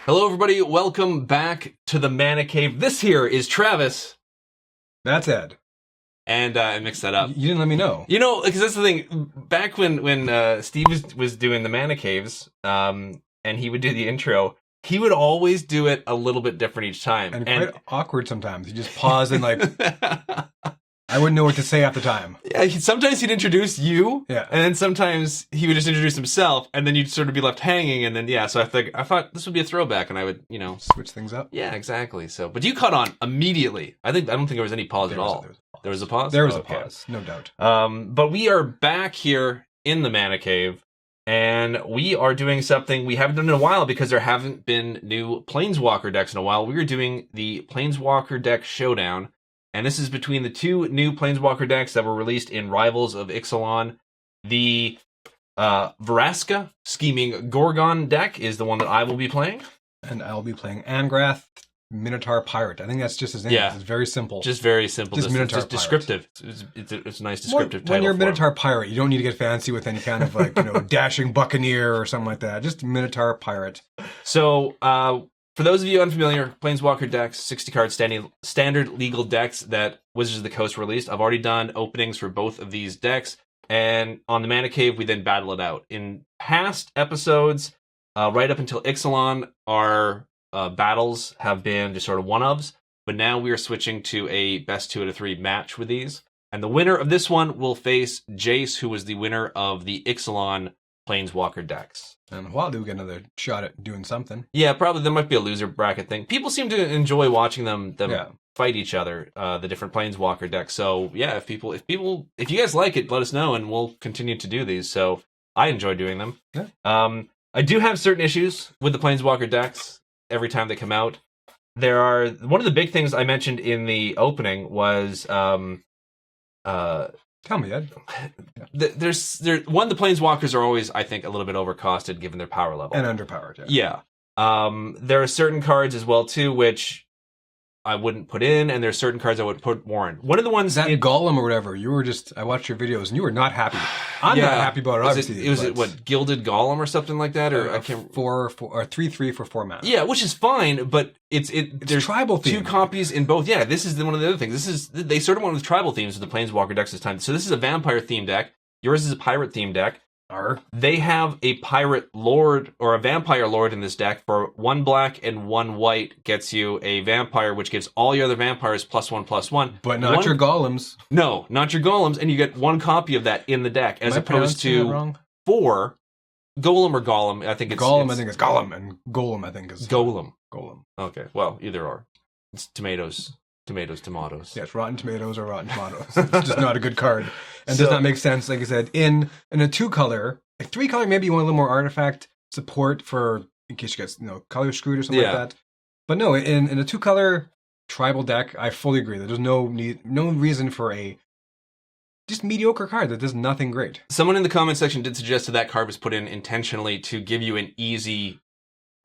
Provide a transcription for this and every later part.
Hello, everybody. Welcome back to the Mana Cave. This here is Travis. That's Ed. And I mixed that up. You didn't let me know. You know, because that's the thing. Back when Steve was doing the Mana Caves, and he would do the intro, he would always do it a little bit different each time. And quite awkward sometimes. You just pause and like... I wouldn't know what to say at the time. Yeah, sometimes he'd introduce you, yeah, and then sometimes he would just introduce himself, and then you'd sort of be left hanging, and then, yeah, so I thought this would be a throwback, and I would, you know... switch things up? Yeah, exactly. So, but you caught on immediately. I don't think there was any pause at all. There was a pause? There was a pause, no doubt. But we are back here in the Mana Cave, and we are doing something we haven't done in a while because there haven't been new Planeswalker decks in a while. We are doing the Planeswalker deck Showdown. And this is between the two new Planeswalker decks that were released in Rivals of Ixalan. The Vraska Scheming Gorgon deck is the one that I will be playing. And I'll be playing Angrath Minotaur Pirate. I think that's just his name. Yeah. It's very simple. Just very simple. Just Minotaur just descriptive. It's a nice descriptive title. When you're a Minotaur Pirate, you don't need to get fancy with any kind of like, dashing Buccaneer or something like that. Just Minotaur Pirate. So, for those of you unfamiliar, Planeswalker decks, 60-card standard legal decks that Wizards of the Coast released. I've already done openings for both of these decks, and on the Mana Cave, we then battle it out. In past episodes, right up until Ixalan, our battles have been just sort of one-ofs, but now we are switching to a best 2 out of 3 match with these. And the winner of this one will face Jace, who was the winner of the Ixalan Planeswalker decks. And while do we get another shot at doing something? Yeah, probably there might be a loser bracket thing. People seem to enjoy watching them fight each other, the different Planeswalker decks. So yeah, if you guys like it, let us know, and we'll continue to do these. So I enjoy doing them. Yeah. I do have certain issues with the Planeswalker decks every time they come out. One of the big things I mentioned in the opening was tell me, Ed. The Planeswalkers are always, I think, a little bit overcosted given their power level. And underpowered, yeah. There are certain cards as well, too, which I wouldn't put in, and there are certain cards I would put more in. One of the ones... that Golem or whatever, I watched your videos, and you were not happy. I'm not happy about it, obviously. Was it Gilded Golem or something like that? Or I can't... 3/3 for 4 mana. Yeah, which is fine, but there's tribal two copies in both. Yeah, this is one of the other things. They sort of went with tribal themes with the Planeswalker decks this time. So this is a vampire themed deck. Yours is a pirate themed deck. They have a pirate lord or a vampire lord in this deck. For 1 black and 1 white gets you a vampire, which gives all your other vampires +1/+1. But not your golems. No, not your golems, and you get 1 copy of that in the deck, as opposed to 4 golem or golem. I think it's golem. I think it's golem, and golem. I think is golem. Golem. Okay, well, either or. It's tomatoes. Yes, rotten tomatoes or rotten tomatoes. It's just not a good card. And does not make sense, like I said, in a 2-color. A 3-color, maybe you want a little more artifact support for, in case you get, color screwed or something like that. But no, in a 2-color tribal deck, I fully agree that there's no reason for a just mediocre card that does nothing great. Someone in the comment section did suggest that card was put in intentionally to give you an easy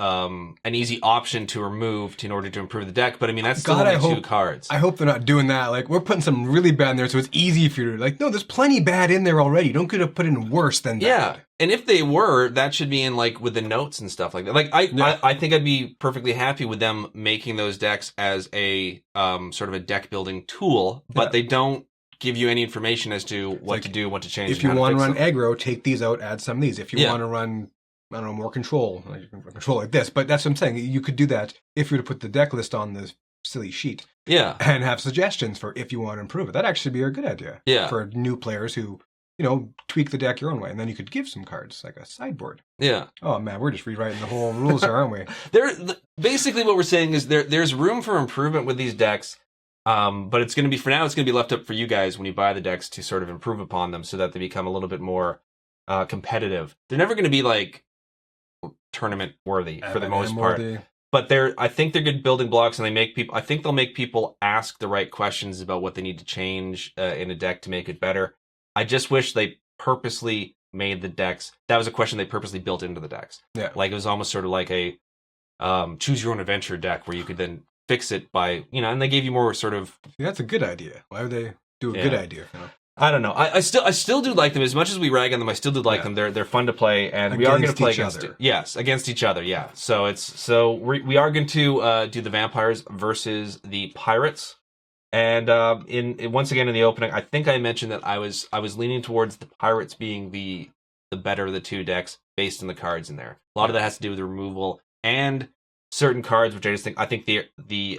option to remove in order to improve the deck, but I mean that's still only 2 cards. I hope they're not doing that. Like, we're putting some really bad in there, so it's easy for you to no, there's plenty bad in there already. Don't get to put in worse than that. Yeah, and if they were, that should be in with the notes and stuff like that. Like I think I'd be perfectly happy with them making those decks as a sort of a deck building tool, but they don't give you any information as to what to do, what to change. If you want to run aggro, take these out, add some of these. If you want to run, I don't know, more control. You can control like this, but that's what I'm saying. You could do that if you were to put the deck list on this silly sheet. Yeah. And have suggestions for if you want to improve it. That'd actually be a good idea. Yeah. For new players who, tweak the deck your own way. And then you could give some cards, like a sideboard. Yeah. Oh, man, we're just rewriting the whole rules here, aren't we? Basically what we're saying is there's room for improvement with these decks, but it's going to be, for now, it's going to be left up for you guys when you buy the decks to sort of improve upon them so that they become a little bit more competitive. They're never going to be tournament worthy for the most part, but I think they're good building blocks, and I think they'll make people ask the right questions about what they need to change in a deck to make it better. I just wish they purposely made the decks. That was a question they purposely built into the decks. Yeah, like it was almost sort of like a choose your own adventure deck where you could then fix it by and they gave you more sort of. That's a good idea. Why would they do a good idea? I don't know. I still do like them as much as we rag on them. I still do like them. They're fun to play, and we are going to play against each other. Yeah. So we are going to do the vampires versus the pirates, and once again in the opening, I think I mentioned that I was leaning towards the pirates being the better of the two decks based on the cards in there. A lot of that has to do with the removal and certain cards, which I think the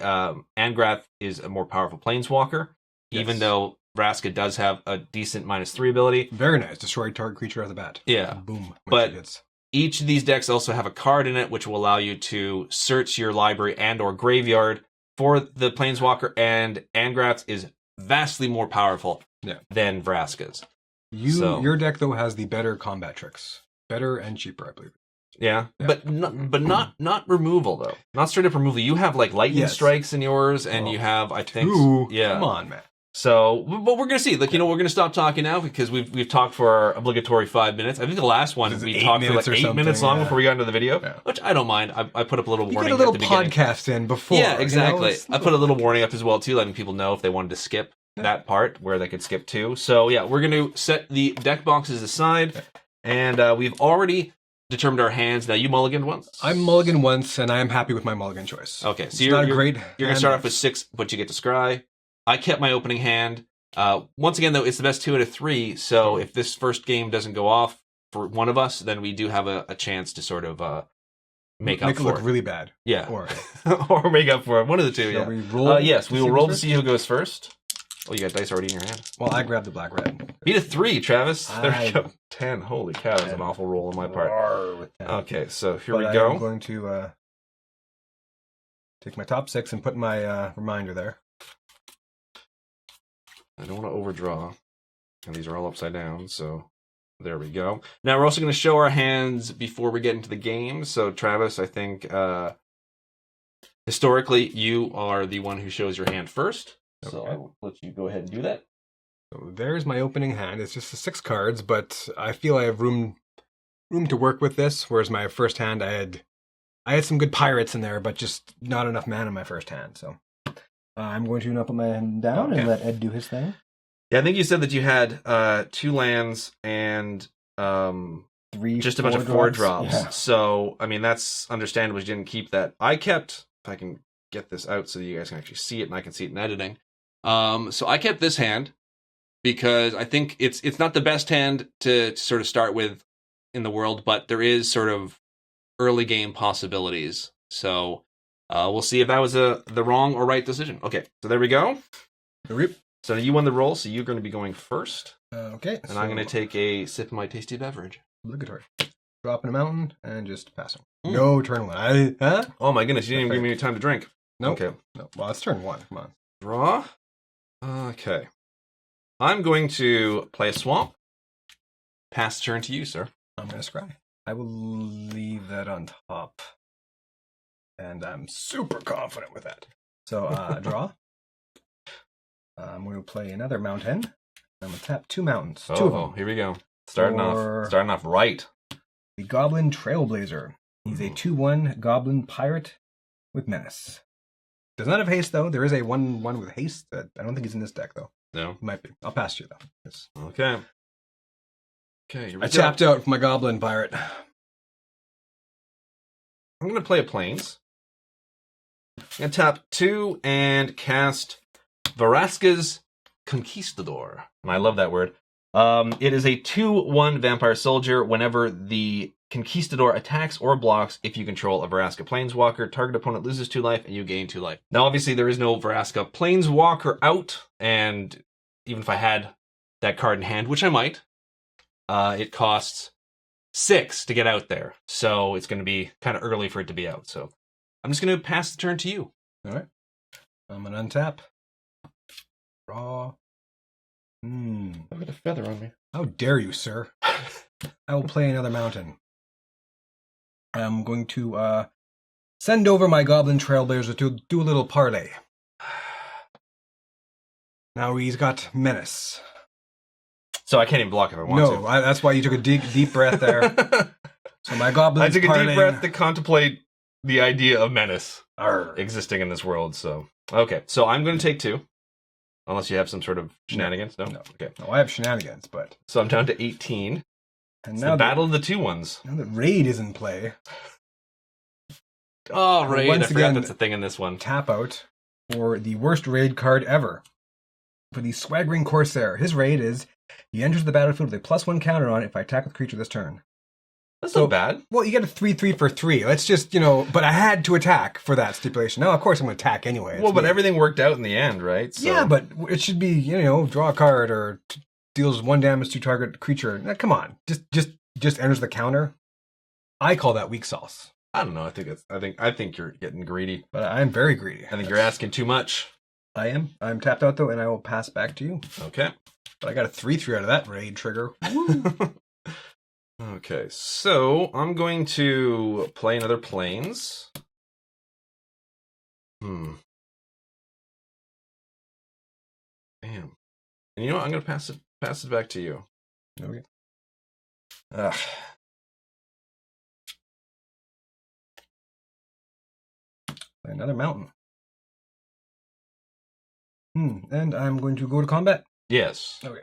Angrath is a more powerful planeswalker, even though Vraska does have a decent -3 ability. Very nice. Destroy target creature at the bat. Yeah. Boom. But each of these decks also have a card in it which will allow you to search your library and or graveyard for the Planeswalker, and Angrath is vastly more powerful than Vraska's. Your deck, though, has the better combat tricks. Better and cheaper, I believe. Yeah. But not removal, though. Not straight up removal. You have, like, lightning strikes in yours, and you have, I think... Come on, man. So, but we're going to see. Like, we're going to stop talking now because we've talked for our obligatory 5 minutes. I think the last one we talked for like 8 minutes long before we got into the video, which I don't mind. I put up a little warning at the beginning. You get a little podcast in before. Yeah, exactly. I put a little warning up as well, too, letting people know if they wanted to skip that part where they could skip to. So, yeah, we're going to set the deck boxes aside, and we've already determined our hands. Now, you mulliganed once? I mulliganed once, and I am happy with my mulligan choice. Okay, so you're going to start off with 6, but you get to scry. I kept my opening hand. Once again, though, it's the best 2 out of 3, so if this first game doesn't go off for one of us, then we do have a chance to sort of make up for it. Make it look really bad. Yeah. Or make up for it. One of the two, Shall we roll? Yes, we will roll to see who goes first. Oh, you got dice already in your hand. Well, I grabbed the black-red. Beat a 3, Travis. There we go. 10. Holy cow, that's an awful roll on my part. Okay, so here we go. I'm going to take my top 6 and put my reminder there. I don't want to overdraw. And these are all upside down, so there we go. Now we're also going to show our hands before we get into the game. So Travis, I think historically you are the one who shows your hand first. Okay. So I will let you go ahead and do that. So there's my opening hand. It's just the 6 cards, but I feel I have room to work with this. Whereas my first hand, I had some good pirates in there, but just not enough mana in my first hand. So I'm going to now put my hand down and let Ed do his thing. Yeah, I think you said that you had 2 lands and 3, just a bunch of 4 drops. Yeah. So, I mean, that's understandable. You didn't keep that. I kept, if I can get this out so that you guys can actually see it and I can see it in editing. So I kept this hand because I think it's not the best hand to sort of start with in the world, but there is sort of early game possibilities. So we'll see if that was the wrong or right decision. Okay, so there we go. So you won the roll, so you're going to be going first. Okay. And I'm going to take a sip of my tasty beverage. Obligatory. Drop in a mountain and just passing. No turn 1. Huh? Oh my goodness, you didn't even give me any time to drink. Nope. Okay. No. Well, it's turn 1. Come on. Draw. Okay. I'm going to play a swamp. Pass the turn to you, sir. I'm going to scry. I will leave that on top. And I'm super confident with that. So, draw. I'm going to play another mountain. I'm going to tap 2 mountains. 2 of them. Here we go. Starting off right. The Goblin Trailblazer. He's a 2/1 Goblin Pirate with Menace. Does not have haste, though. There is a 1/1 with haste. I don't think he's in this deck, though. No. He might be. I'll pass you, though. Yes. Okay. Okay, here we go. I tapped out for my Goblin Pirate. I'm going to play a Plains. I'm going to tap 2 and cast Vraska's Conquistador. And I love that word. It is a 2/1 Vampire Soldier. Whenever the Conquistador attacks or blocks, if you control a Vraska Planeswalker, target opponent loses 2 life and you gain 2 life. Now, obviously, there is no Vraska Planeswalker out, and even if I had that card in hand, which I might, it costs 6 to get out there. So it's going to be kind of early for it to be out. So I'm just going to pass the turn to you. All right. I'm going to untap. Draw. I've got a feather on me. How dare you, sir? I will play another mountain. I'm going to send over my Goblin Trailblazer to do a little parlay. Now he's got Menace. So I can't even block if I want to. No, that's why you took a deep breath there. So my Goblin. I took a deep breath to contemplate the idea of Menace existing in this world. So okay, so I'm going to take 2. Unless you have some sort of shenanigans. No? No. Okay. No, I have shenanigans, but... So I'm down to 18. And It's now the battle of the 2-1s. Now that Raid is in play... Oh, Raid. Once I forgot again, that's a thing in this one. Tap out for the worst Raid card ever. For the Swaggering Corsair. His Raid is, he enters the battlefield with a +1 counter on it if I attack with a creature this turn. That's not bad. Well, you get a 3/3 for 3. Let's just, but I had to attack for that stipulation. Now, of course, I'm going to attack anyway. Well, but everything worked out in the end, right? So... Yeah, but it should be, draw a card or deals 1 damage to target creature. Now, come on. Just enters the counter. I call that weak sauce. I don't know. I think you're getting greedy. But I'm very greedy. I think you're asking too much. I am. I'm tapped out, though, and I will pass back to you. Okay. But I got a 3/3 out of that Raid trigger. Woo! Okay, so I'm going to play another Plains. Damn. And you know what? I'm going to pass it back to you. Okay. Ugh. Play another mountain. And I'm going to go to combat. Yes. Okay.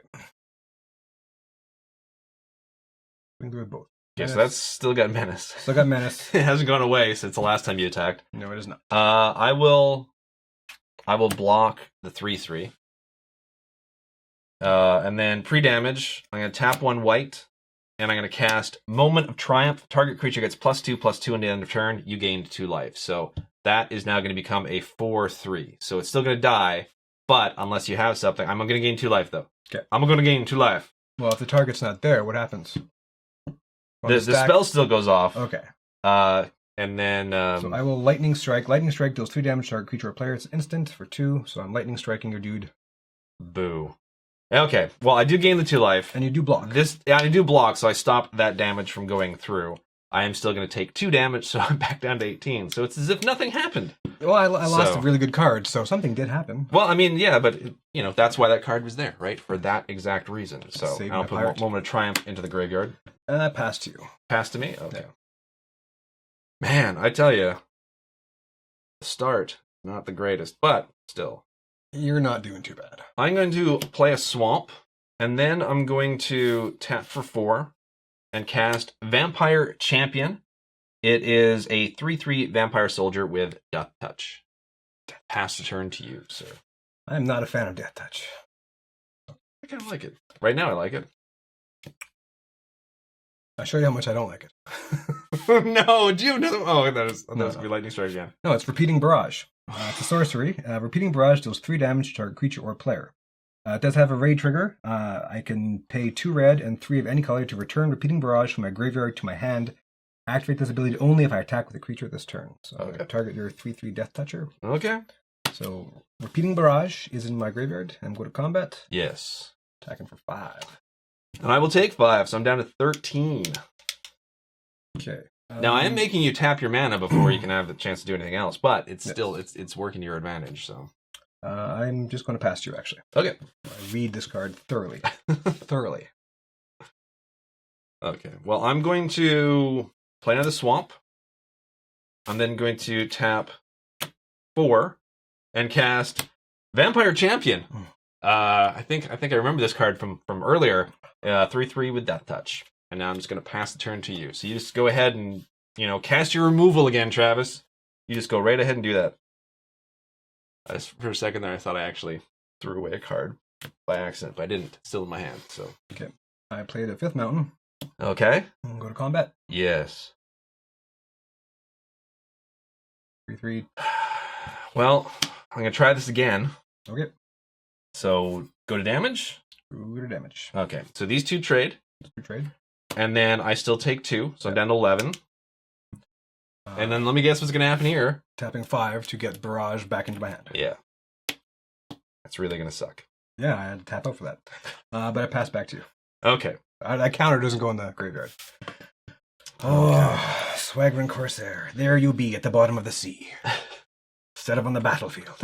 We can do it both. Okay, so that's still got Menace. Still got Menace. It hasn't gone away since the last time you attacked. No, it is not. I will block the 3/3. And then pre-damage, I'm going to tap 1 white, and I'm going to cast Moment of Triumph. Target creature gets +2/+2 until the end of turn. You gained 2 life. So that is now going to become a 4/3. So it's still going to die, but unless you have something, I'm going to gain 2 life, though. Okay. I'm going to gain 2 life. Well, if the target's not there, what happens? The spell still goes off. Okay. And then... so I will Lightning Strike. Lightning Strike deals 3 damage to target creature or player. It's instant for 2, so I'm Lightning Striking your dude. Boo. Okay, well, I do gain the 2 life. And you do block. I do block, so I stopped that damage from going through. I am still going to take 2 damage, so I'm back down to 18. So it's as if nothing happened. Well, I lost a really good card, so something did happen. Well, I mean, yeah, but, that's why that card was there, right? For that exact reason. So I'll put a Moment of Triumph into the graveyard. Pass to you. Pass to me? Okay. Yeah. Man, I tell you, the start, not the greatest, but still. You're not doing too bad. I'm going to play a Swamp, and then I'm going to tap for 4 and cast Vampire Champion. It is a 3/3 Vampire Soldier with Death Touch. Pass the turn to you, sir. I am not a fan of Death Touch. I kind of like it. Right now, I like it. I'll show you how much I don't like it. No, do you have another? Oh, that was going to be Lightning Strike again. No, it's Repeating Barrage. It's a sorcery. Repeating Barrage deals 3 damage to target creature or player. It does have a raid trigger. I can pay 2 red and 3 of any color to return Repeating Barrage from my graveyard to my hand. Activate this ability only if I attack with a creature this turn. So target your 3/3 Death Toucher. Okay. So Repeating Barrage is in my graveyard and go to combat. Yes. Attacking for 5. And I will take 5, so I'm down to 13. Okay. Now I am making you tap your mana before you can have the chance to do anything else, but it's still it's working to your advantage. So I'm just going to pass to you actually. Okay. I read this card thoroughly. Thoroughly. Okay. Well, I'm going to play another Swamp. I'm then going to tap 4 and cast Vampire Champion. I think I remember this card from earlier. 3/3 with Death Touch. And now I'm just going to pass the turn to you. So you just go ahead and, cast your removal again, Travis. You just go right ahead and do that. For a second there, I thought I actually threw away a card by accident, but I didn't. It's still in my hand. So okay. I play the 5th mountain. Okay. And go to combat. Yes. 3/3. Well, I'm going to try this again. Okay. So go to damage? Go to damage. Okay. So these 2 trade. Trade. And then I still take 2, so I'm down to 11. And then let me guess what's going to happen here. Tapping 5 to get Barrage back into my hand. Yeah. That's really going to suck. Yeah, I had to tap out for that. But I pass back to you. Okay. That counter doesn't go in the graveyard. Oh, Swaggering Corsair. There you be at the bottom of the sea. Instead of on the battlefield.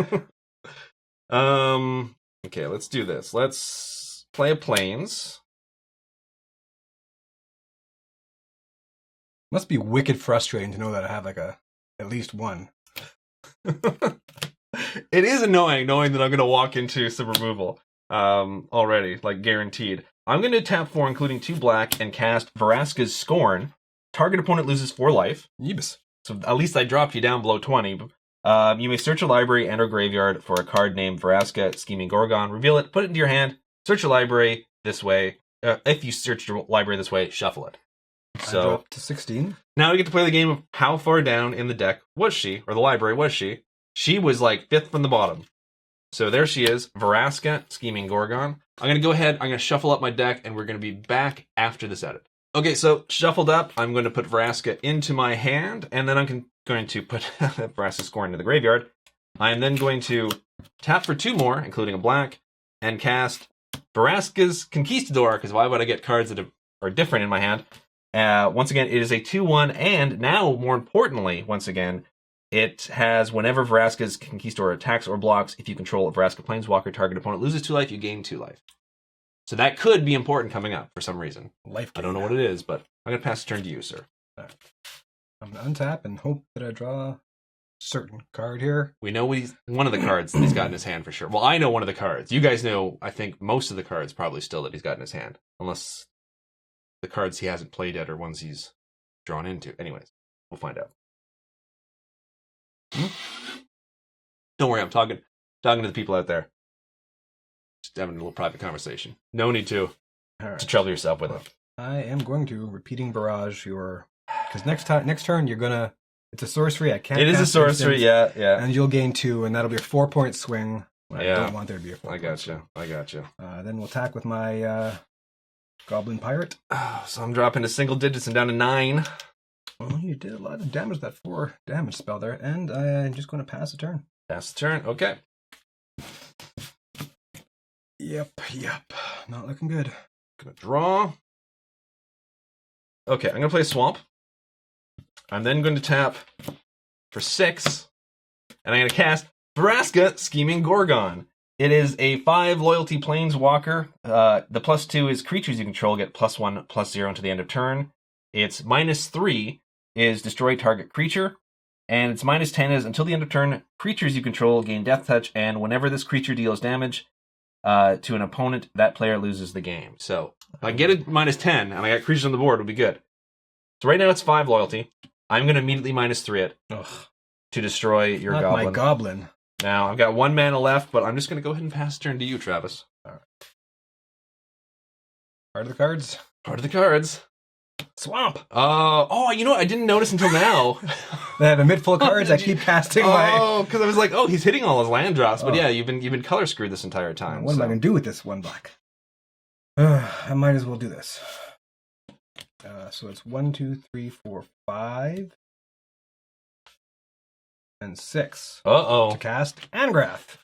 Okay, let's do this. Let's play a Plains. Must be wicked frustrating to know that I have at least one. It is annoying knowing that I'm going to walk into some removal already, like guaranteed. I'm going to tap 4, including 2 black, and cast Vraska's Scorn. Target opponent loses 4 life. Yebus. So at least I dropped you down below 20. You may search a library and or graveyard for a card named Vraska, Scheming Gorgon. Reveal it, put it into your hand, search a library this way. If you search your library this way, shuffle it. So I dropped to 16. now we get to play the game of how far down in the deck was she, or the library was she. She was like 5th from the bottom. So there she is, Vraska, Scheming Gorgon. I'm going to go ahead, I'm going to shuffle up my deck, and we're going to be back after this edit. Okay, so shuffled up, I'm going to put Vraska into my hand, and then I'm going to put Vraska's Scorn into the graveyard. I am then going to tap for 2 more, including a black, and cast Vraska's Conquistador, because why would I get cards that are different in my hand? Once again, it is a 2/1, and now, more importantly, once again, it has whenever Vraska's Conquistador attacks or blocks, if you control a Vraska Planeswalker, target opponent loses 2 life, you gain 2 life. So that could be important coming up for some reason. Life I don't know what it is, but I'm going to pass the turn to you, sir. Right. I'm going to untap and hope that I draw a certain card here. We know one of the cards that he's got in his hand for sure. Well, I know one of the cards. You guys know, I think, most of the cards probably still that he's got in his hand. Unless the cards he hasn't played yet are ones he's drawn into. Anyways, we'll find out. Don't worry, I'm talking to the people out there. Just having a little private conversation. No need to trouble yourself with it. I am going to repeating barrage your, because next turn you're gonna. It's a sorcery. I can't. It is a sorcery. Instant, yeah. And you'll gain 2, and that'll be a 4-point swing. I don't want there to be a 4-point swing. I gotcha. Then we'll attack with my Goblin Pirate. So I'm dropping to single digits and down to 9. Well, you did a lot of damage, that 4 damage spell there, and I'm just going to pass the turn. Pass the turn. Okay. Yep. Not looking good. Gonna draw. Okay, I'm gonna play Swamp. I'm then going to tap for 6, and I'm gonna cast Vraska, Scheming Gorgon. It is a 5 loyalty Planeswalker. The +2 is creatures you control get +1/+0 until the end of turn. Its -3 is destroy target creature, and its -10 is until the end of turn, creatures you control gain Death Touch, and whenever this creature deals damage to an opponent, that player loses the game. So if I get a -10 and I got creatures on the board, it'll be good. So right now it's 5 loyalty. I'm going to immediately -3 it to destroy your Not goblin. my goblin. Now I've got 1 mana left, but I'm just going to go ahead and pass the turn to you, Travis. All right. Part of the cards. Part of the cards. Swamp. Oh, you know what? I didn't notice until now. They have a mid full of cards. I keep casting my. Oh, because I was like, he's hitting all his land drops. But yeah, you've been color screwed this entire time. What am I going to do with this 1 black? I might as well do this. So it's 1, 2, 3, 4, 5, and 6. To cast Angrath,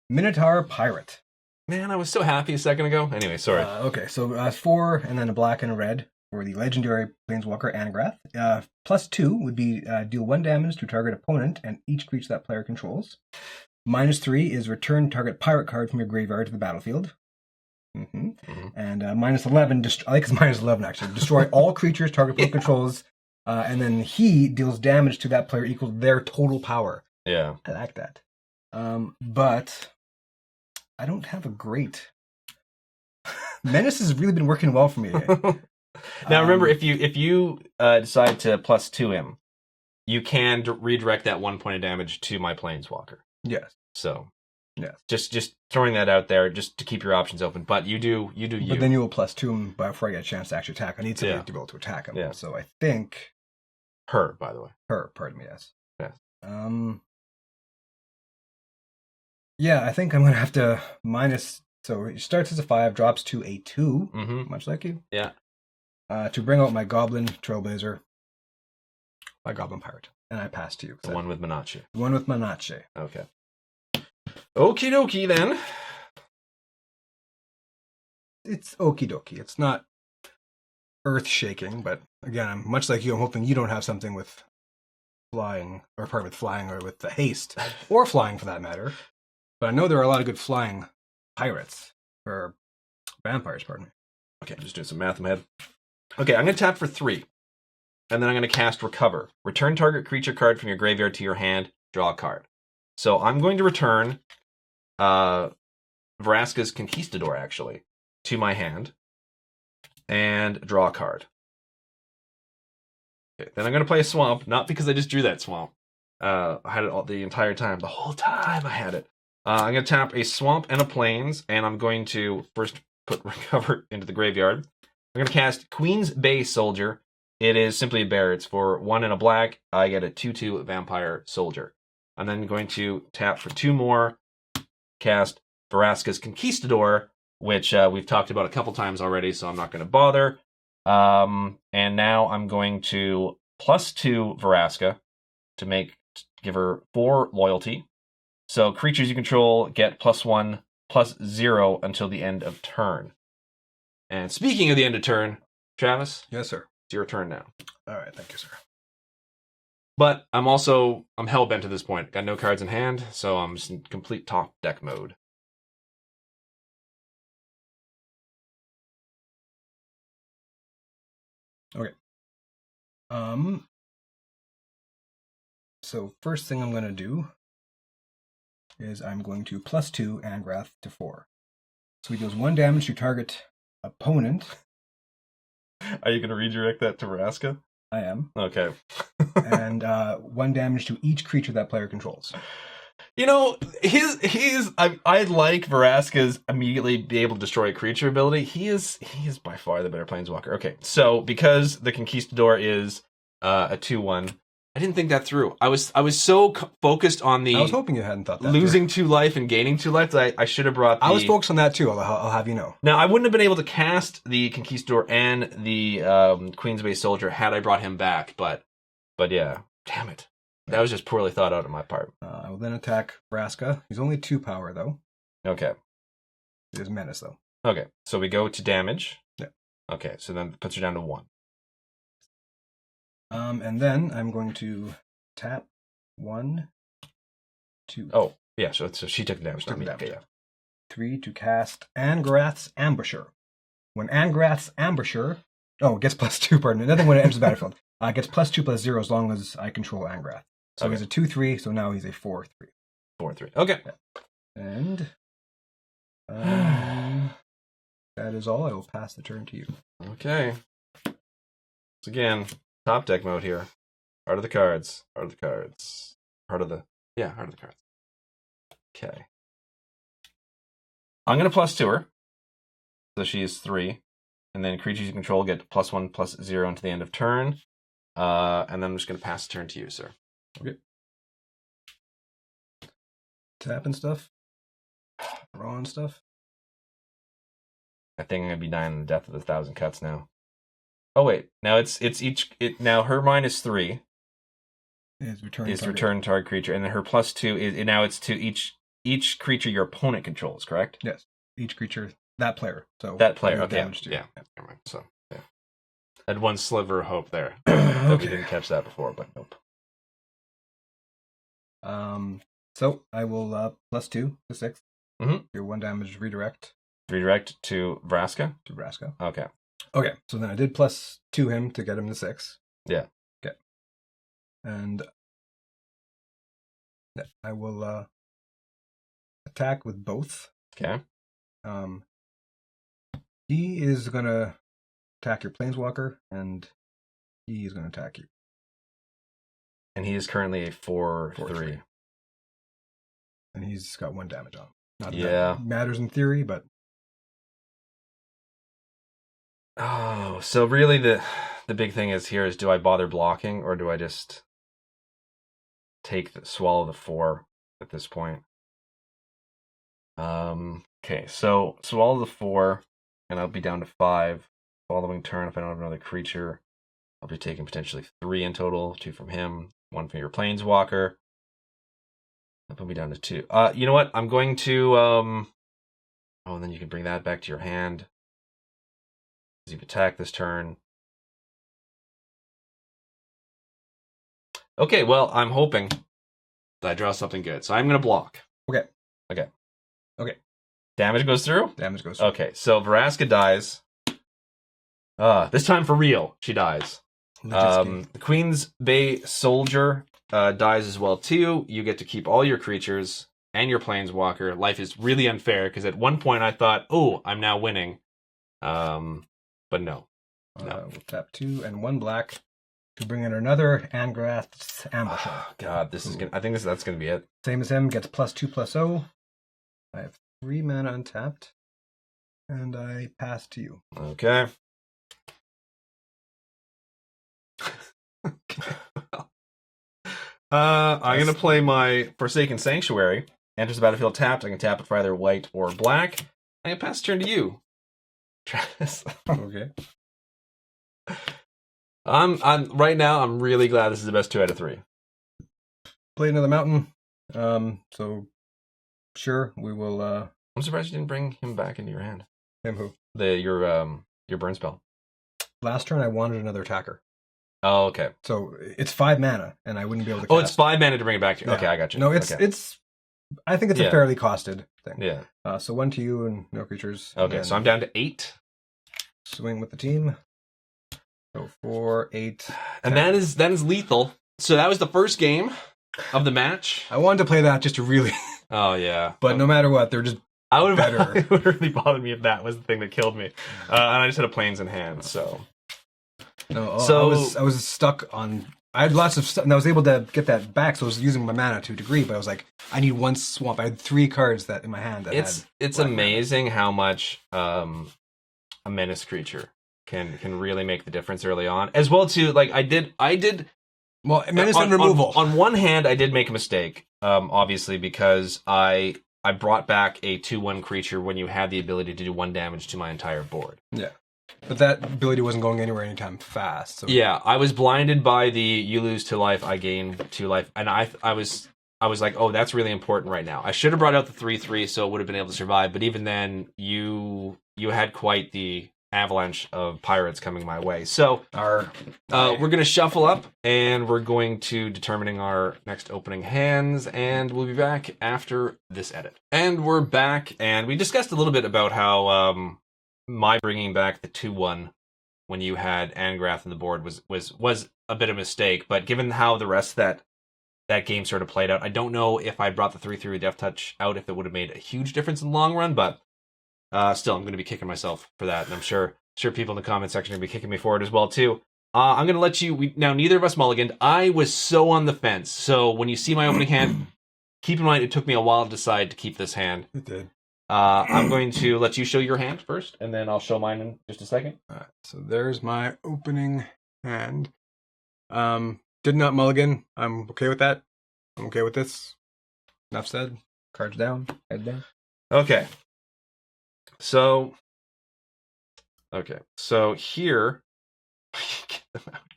Minotaur Pirate. Man, I was so happy a second ago. Anyway, sorry. Okay, so 4 and then a black and a red for the legendary Planeswalker Angrath. +2 would be deal 1 damage to target opponent and each creature that player controls. -3 is return target pirate card from your graveyard to the battlefield. And -11, I think it's -11 actually. Destroy all creatures target opponent controls, and then he deals damage to that player equal to their total power. Yeah. I like that. But I don't have a great. Menace has really been working well for me. Now remember, if you decide to +2 him, you can redirect that 1 point of damage to my Planeswalker. Yes. So yes, just throwing that out there, just to keep your options open. But you do you. But then you will +2 him before I get a chance to actually attack. I need somebody to be able to attack him. Yeah. So I think her, by the way. Her, pardon me. Yes. Yes. Yeah, I think I'm gonna have to minus. So it starts as a 5, drops to a 2, much like you. Yeah. To bring out my Goblin Trailblazer, my Goblin Pirate, and I pass to you. The one with Manache. The one with Manache. Okay. Okie dokie then. It's okie dokie. It's not earth shaking, but again, I'm much like you. I'm hoping you don't have something with flying, or part with flying, or with the haste, or flying for that matter. But I know there are a lot of good flying pirates, or vampires, pardon me. Okay, I'm just doing some math in my head. Okay, I'm going to tap for 3. And then I'm going to cast Recover. Return target creature card from your graveyard to your hand. Draw a card. So I'm going to return Vraska's Conquistador, actually, to my hand. And draw a card. Okay, then I'm going to play a Swamp, not because I just drew that Swamp. I had it all the entire time. The whole time I had it. I'm going to tap a Swamp and a Plains, and I'm going to first put Recover into the graveyard. I'm going to cast Queen's Bay Soldier. It is simply a bear. It's for 1 and a black. I get a 2/2 Vampire Soldier. I'm then going to tap for 2 more, cast Vraska's Conquistador, which we've talked about a couple times already, so I'm not going to bother. And now I'm going to +2 Vraska to give her 4 loyalty. So creatures you control get +1/+0 until the end of turn. And speaking of the end of turn, Travis, Yes, sir. it's your turn now. All right, thank you, sir. But I'm hell-bent at this point. Got no cards in hand, so I'm just in complete top deck mode. Okay. So first thing I'm going to do is I'm going to +2 Angrath to 4. So he deals 1 damage to target opponent. Are you going to redirect that to Vraska? I am. Okay. And 1 damage to each creature that player controls. You know, I like Vraska's immediately be able to destroy a creature ability. He is by far the better Planeswalker. Okay, so because the Conquistador is a 2/1, I didn't think that through. I was so focused on the. I was hoping you hadn't thought that. Losing 2 life and gaining 2 life. I should have brought. I was focused on that too. I'll have you know. Now I wouldn't have been able to cast the Conquistador and the Queen's Bay Soldier had I brought him back. But yeah, damn it. That was just poorly thought out on my part. I will then attack Vraska. He's only 2 power, though. Okay. He is menace, though. Okay, so we go to damage. Yeah. Okay, so then it puts her down to 1. And then I'm going to tap 1, 2. Oh, yeah, so she took the damage. Took the not me. damage. Okay, 3 to cast Angrath's Ambusher. When Angrath's Ambusher... Oh, it gets +2, pardon me. Nothing when it enters the battlefield. Gets +2/+0 as long as I control Angrath. So Okay. he's a 2/3, so now he's a 4/3. 4/3. Okay. And that is all. I will pass the turn to you. Okay. So again, top deck mode here. Heart of the cards. Heart of the cards. Heart of the cards. Okay. I'm going to +2 her. So she is 3. And then creatures you control get +1/+0 until the end of turn. And then I'm just going to pass the turn to you, sir. Okay. Tap and stuff. Raw and stuff. I think I'm going to be dying in the death of the 1,000 cuts now. Oh, wait. Now now her -3 Is return target creature. And then her +2 is, now it's to each creature your opponent controls, correct? Yes. Each creature, that player. So That player, okay. damage to. Yeah. Never mind. So, yeah. I had one sliver of hope there. That we didn't catch that before, but nope. So I will +2 to 6. Mm-hmm. Your 1 damage redirect Redirect to Vraska? to Vraska. Okay. Okay, so then I did +2 him to get him to 6. Yeah. Okay. And I will attack with both. Okay. He is going to attack your Planeswalker, and he is going to attack you. And he is currently a 4/3. 4/3. And he's got 1 damage on him. Not that Yeah. that matters in theory, but... Oh, so really the big thing is do I bother blocking, or do I just swallow the 4 at this point? Okay, so swallow the 4, and I'll be down to 5. Following turn, if I don't have another creature, I'll be taking potentially 3 in total, 2 from him, 1 from your Planeswalker. That'll put me down to 2. You know what? I'm going to and then you can bring that back to your hand. You've attacked this turn. Okay, well, I'm hoping that I draw something good. So I'm going to block. Okay. Damage goes through? Damage goes through. Okay, so Vraska dies. This time for real, she dies. The Queen's Bay Soldier dies as well too, you get to keep all your creatures and your Planeswalker. Life is really unfair because at one point I thought, oh, I'm now winning. But no. We'll tap 2 and 1 black to bring in another Angrath's Ambusher. Oh, God, this is gonna. I think that's gonna be it. Same as him, gets +2/+0. I have 3 mana untapped, and I pass to you. Okay. I'm gonna play my Forsaken Sanctuary. Enters the battlefield tapped. I can tap it for either white or black. I can pass the turn to you, Travis. Okay. I'm right now. I'm really glad this is the best 2 out of 3. Play another mountain. So sure, we will. I'm surprised you didn't bring him back into your hand. Him who? Your burn spell. Last turn, I wanted another attacker. Oh, okay. So it's 5 mana, and I wouldn't be able to. Cast. Oh, it's 5 mana to bring it back to you. Yeah. Okay, I got you. No, it's. I think it's a fairly costed thing. Yeah. So 1 to you and no creatures. Okay, so I'm down to 8. Swing with the team. So 4, 8, and 10. that is lethal. So that was the first game of the match. I wanted to play that just to really. Oh yeah. But no matter what, they're just. I would better. have. It would really bother me if that was the thing that killed me. And I just had a planes in hand. So. No. So I was stuck on. I had lots of stuff, and I was able to get that back. So I was using my mana to a degree, but I was like, I need 1 swamp. I had 3 cards that in my hand. It's amazing how much a menace creature can really make the difference early on, as well too. Like I did. Well, menace and removal. On one hand, I did make a mistake, obviously, because I brought back a 2/1 creature when you had the ability to do 1 damage to my entire board. Yeah, but that ability wasn't going anywhere anytime fast. So. Yeah, I was blinded by the you lose 2 life, I gain 2 life, and I was like, oh, that's really important right now. I should have brought out the 3/3 so it would have been able to survive, but even then, you had quite the avalanche of pirates coming my way. So we're going to shuffle up, and we're going to determining our next opening hands, and we'll be back after this edit. And we're back, and we discussed a little bit about how my bringing back the 2/1 when you had Angrath on the board was a bit of a mistake, but given how the rest of that game sort of played out, I don't know if I brought the 3/3 Death Touch out, if it would have made a huge difference in the long run, but still, I'm going to be kicking myself for that, and I'm sure people in the comment section are going to be kicking me for it as well, too. I'm going to let you... Now, neither of us mulliganed. I was so on the fence, so when you see my opening hand, keep in mind it took me a while to decide to keep this hand. It did. I'm going to let you show your hand first, and then I'll show mine in just a second. All right, so there's my opening hand. Did not mulligan. I'm okay with that. I'm okay with this. Enough said. Cards down. Head down. Okay. So here,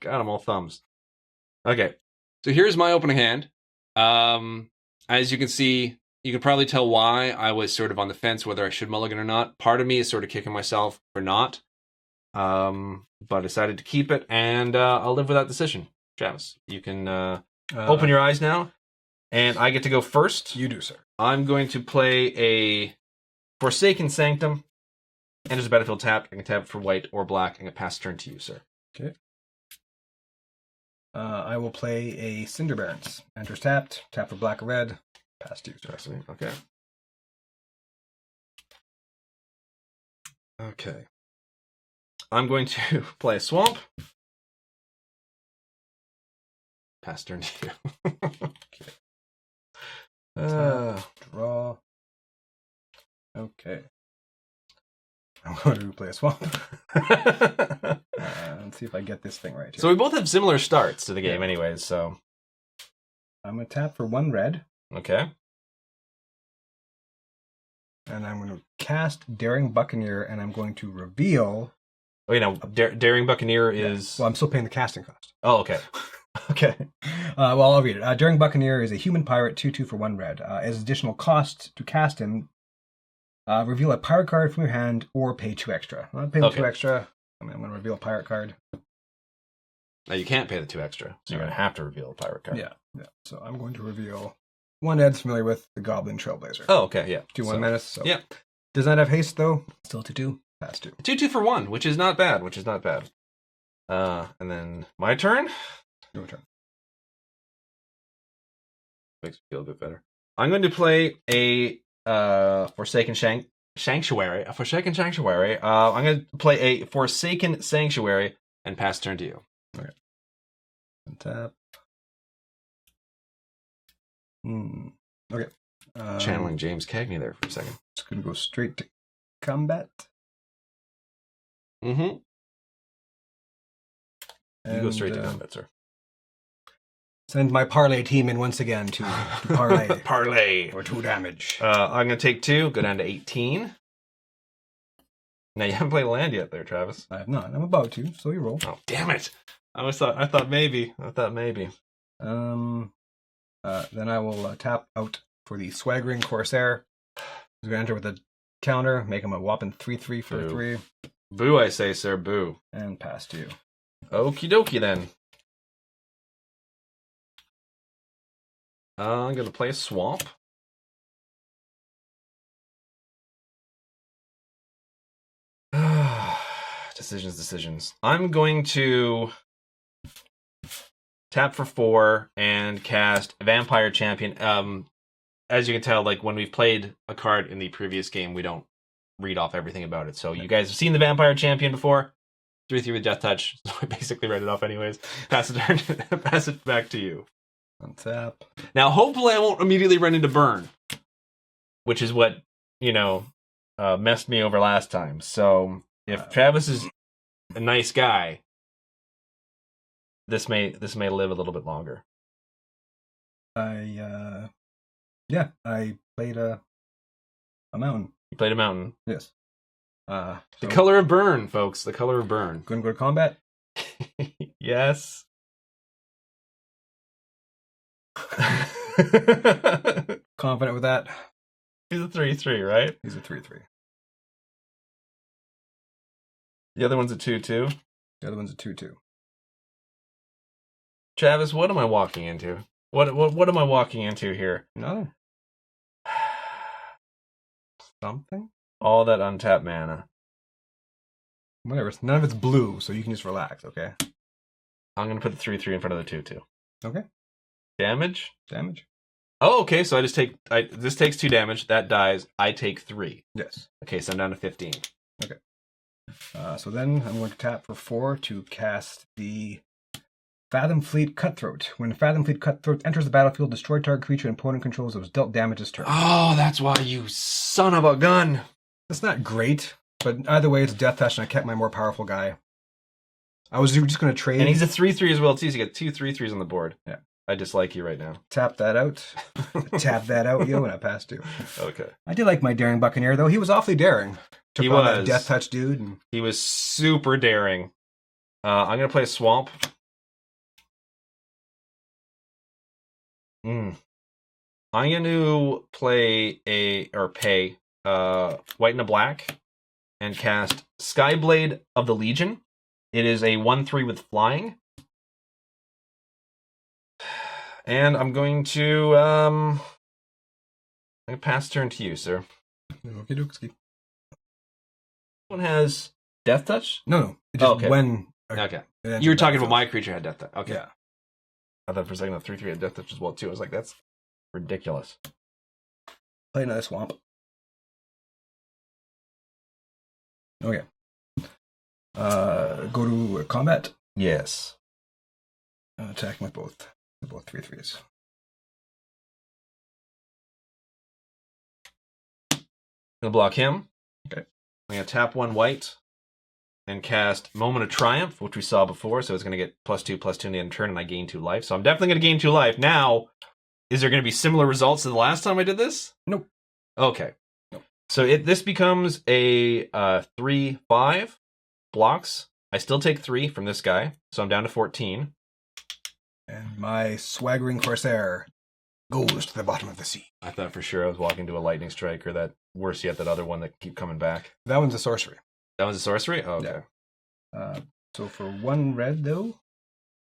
God, I'm all thumbs. Okay, so here's my opening hand. As you can see, you can probably tell why I was sort of on the fence whether I should mulligan or not. Part of me is sort of kicking myself for not, but I decided to keep it, and I'll live with that decision. Travis, you can open your eyes now, and I get to go first. You do, sir. I'm going to play a Forsaken Sanctum. Enters the battlefield tapped. I can tap for white or black. I'm going to pass turn to you, sir. Okay. I will play a Cinder Barons. Enters tapped. Tap for black or red. Pass to you, sir. Okay. Okay. I'm going to play a Swamp. Pass turn to you. Okay. Draw. Okay. I'm going to play a Swamp. Let's see if I get this thing right here. So we both have similar starts to the game anyways, so... I'm going to tap for 1 red. Okay. And I'm going to cast Daring Buccaneer, and I'm going to reveal... Wait, now, Daring Buccaneer is... Well, I'm still paying the casting cost. Oh, okay. Okay. Well, I'll read it. Daring Buccaneer is a human pirate, 2/2 for 1 red. As additional cost to cast him, reveal a pirate card from your hand or pay 2 extra. I'm going to pay the 2 extra. I'm going to reveal a pirate card. Now, you can't pay the 2 extra, so you're going to have to reveal a pirate card. Yeah. So I'm going to reveal one Ed's familiar with, the Goblin Trailblazer. Oh, okay, yeah. 2/1 menace. So. Yeah. Does not have haste, though. Still 2/2. Pass 2. 2/2 for 1, which is not bad, And then my turn? Your turn. Makes me feel a bit better. I'm going to play a Forsaken Sanctuary. A Forsaken Sanctuary. I'm going to play a Forsaken Sanctuary and pass turn to you. Okay. Tap. Okay. Channeling James Cagney there for a second. Just going to go straight to combat. Mm-hmm. You go straight to combat, sir. Send my parlay team in once again to parlay. Parlay. For 2 damage. I'm going to take 2, go down to 18. Now, you haven't played a land yet there, Travis. I have not. I'm about to, so you roll. Oh, damn it. I thought maybe. Then I will tap out for the Swaggering Corsair. He's going to enter with a counter, make him a whopping 3/3 for 3. Boo, I say, sir, boo. And pass to you. Okie dokie, then. I'm going to play a swamp. Decisions. I'm going to tap for 4 and cast Vampire Champion. As you can tell, like when we've played a card in the previous game, we don't read off everything about it. So you guys have seen the Vampire Champion before. 3/3 with Death Touch. So I basically read it off anyways. Pass it back to you. Untap. Now, hopefully I won't immediately run into Burn, which is what, messed me over last time. So if Travis is a nice guy, this may live a little bit longer. I played a mountain. You played a mountain. Yes. The color of Burn, folks. The color of Burn. Going to go to combat? Yes. Confident with that? He's a 3/3, right? He's a 3/3. The other one's a 2/2. The other one's a 2/2. Travis, what am I walking into? What am I walking into here? No. Something? All that untapped mana. Whatever. None of it's blue, so you can just relax, okay? I'm going to put the 3/3 in front of the 2/2. Okay. Damage? Oh, okay, so this takes 2 damage. That dies. I take 3. Yes. Okay, so I'm down to 15. Okay. So then I'm going to tap for 4 to cast the Fathom Fleet Cutthroat. When Fathom Fleet Cutthroat enters the battlefield, destroy target creature and opponent controls that was dealt damage this turn. Oh, that's why, you son of a gun. That's not great, but either way, it's Death Touch, and I kept my more powerful guy. I was just going to trade. And he's a 3/3 as well, too, so you get 2 3/3s on the board. Yeah. I dislike you right now. Tap that out. Tap that out, and I passed you. Okay. I did like my Daring Buccaneer, though. He was awfully daring. Took on that Death Touch dude. And... He was super daring. I'm going to play a Swamp. I'm going to pay white and a black and cast Skyblade of the Legion. It is a 1/3 with flying. And I'm going to pass turn to you, sir. Okie dokie. One has Death Touch? No. Just when... Okay. You were talking about my creature had Death Touch. Okay. Yeah. I thought for a second the 3/3 had Death Touch as well, too. I was like, that's ridiculous. Play another Swamp. Okay. Go to combat? Yes. Attacking with both 3/3s. Gonna block him. Okay. I'm gonna tap 1 white and cast Moment of Triumph, which we saw before, so it's gonna get +2/+2 in the end of turn, and I gain 2 life. So I'm definitely gonna gain 2 life. Now, is there gonna be similar results to the last time I did this? Nope. Okay. Nope. So this becomes a 3/5 blocks. I still take 3 from this guy, so I'm down to 14. And my Swaggering Corsair goes to the bottom of the sea. I thought for sure I was walking to a Lightning Strike, or that, worse yet, that other one that keep coming back. That one's a sorcery. That one's a sorcery? Oh, okay. Yeah. So for 1 red, though,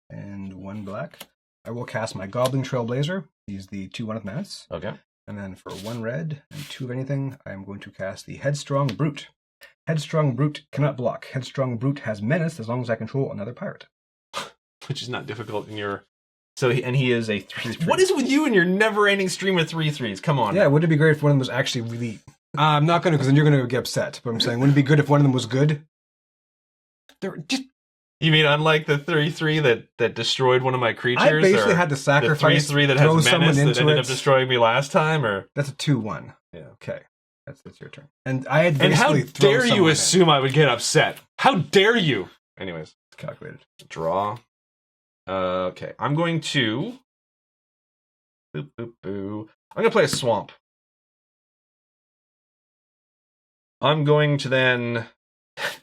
and 1 black, I will cast my Goblin Trailblazer. He's the 2/1 of Menace. Okay. And then for 1 red and 2 of anything, I am going to cast the Headstrong Brute. Headstrong Brute cannot block. Headstrong Brute has Menace as long as I control another pirate. Which is not difficult in your So he is a 3/3. What is with you and your never-ending stream of 3/3s? Come on. Yeah, wouldn't it be great if one of them was actually really... I'm not going to, because then you're going to get upset. But I'm saying, wouldn't it be good if one of them was good? They're just... You mean unlike the 3/3 that destroyed one of my creatures? I basically had to sacrifice, the 3/3 that throw has someone menace that into ended it. up destroying me last time, or That's a 2/1. Yeah. Okay. That's your turn. And I had And how basically throw dare you someone assume I would get upset? How dare you? Anyways, it's calculated. Draw. Okay, I'm going to... Boop, boop, boo. I'm going to play a swamp. I'm going to then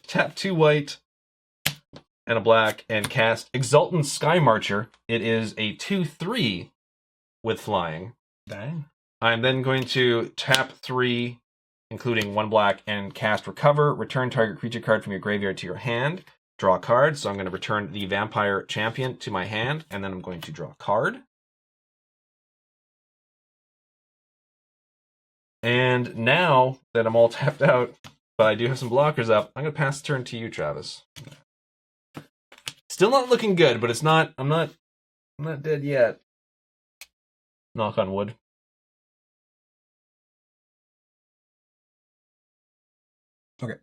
tap 2 white and a black and cast Exultant Sky Marcher. It is a 2/3 with flying. Dang. I'm then going to tap 3, including 1 black, and cast Recover. Return target creature card from your graveyard to your hand. Draw a card. So I'm going to return the Vampire Champion to my hand, and then I'm going to draw a card. And now that I'm all tapped out, but I do have some blockers up, I'm going to pass the turn to you, Travis. Still not looking good, but it's not. I'm not dead yet. Knock on wood. Okay.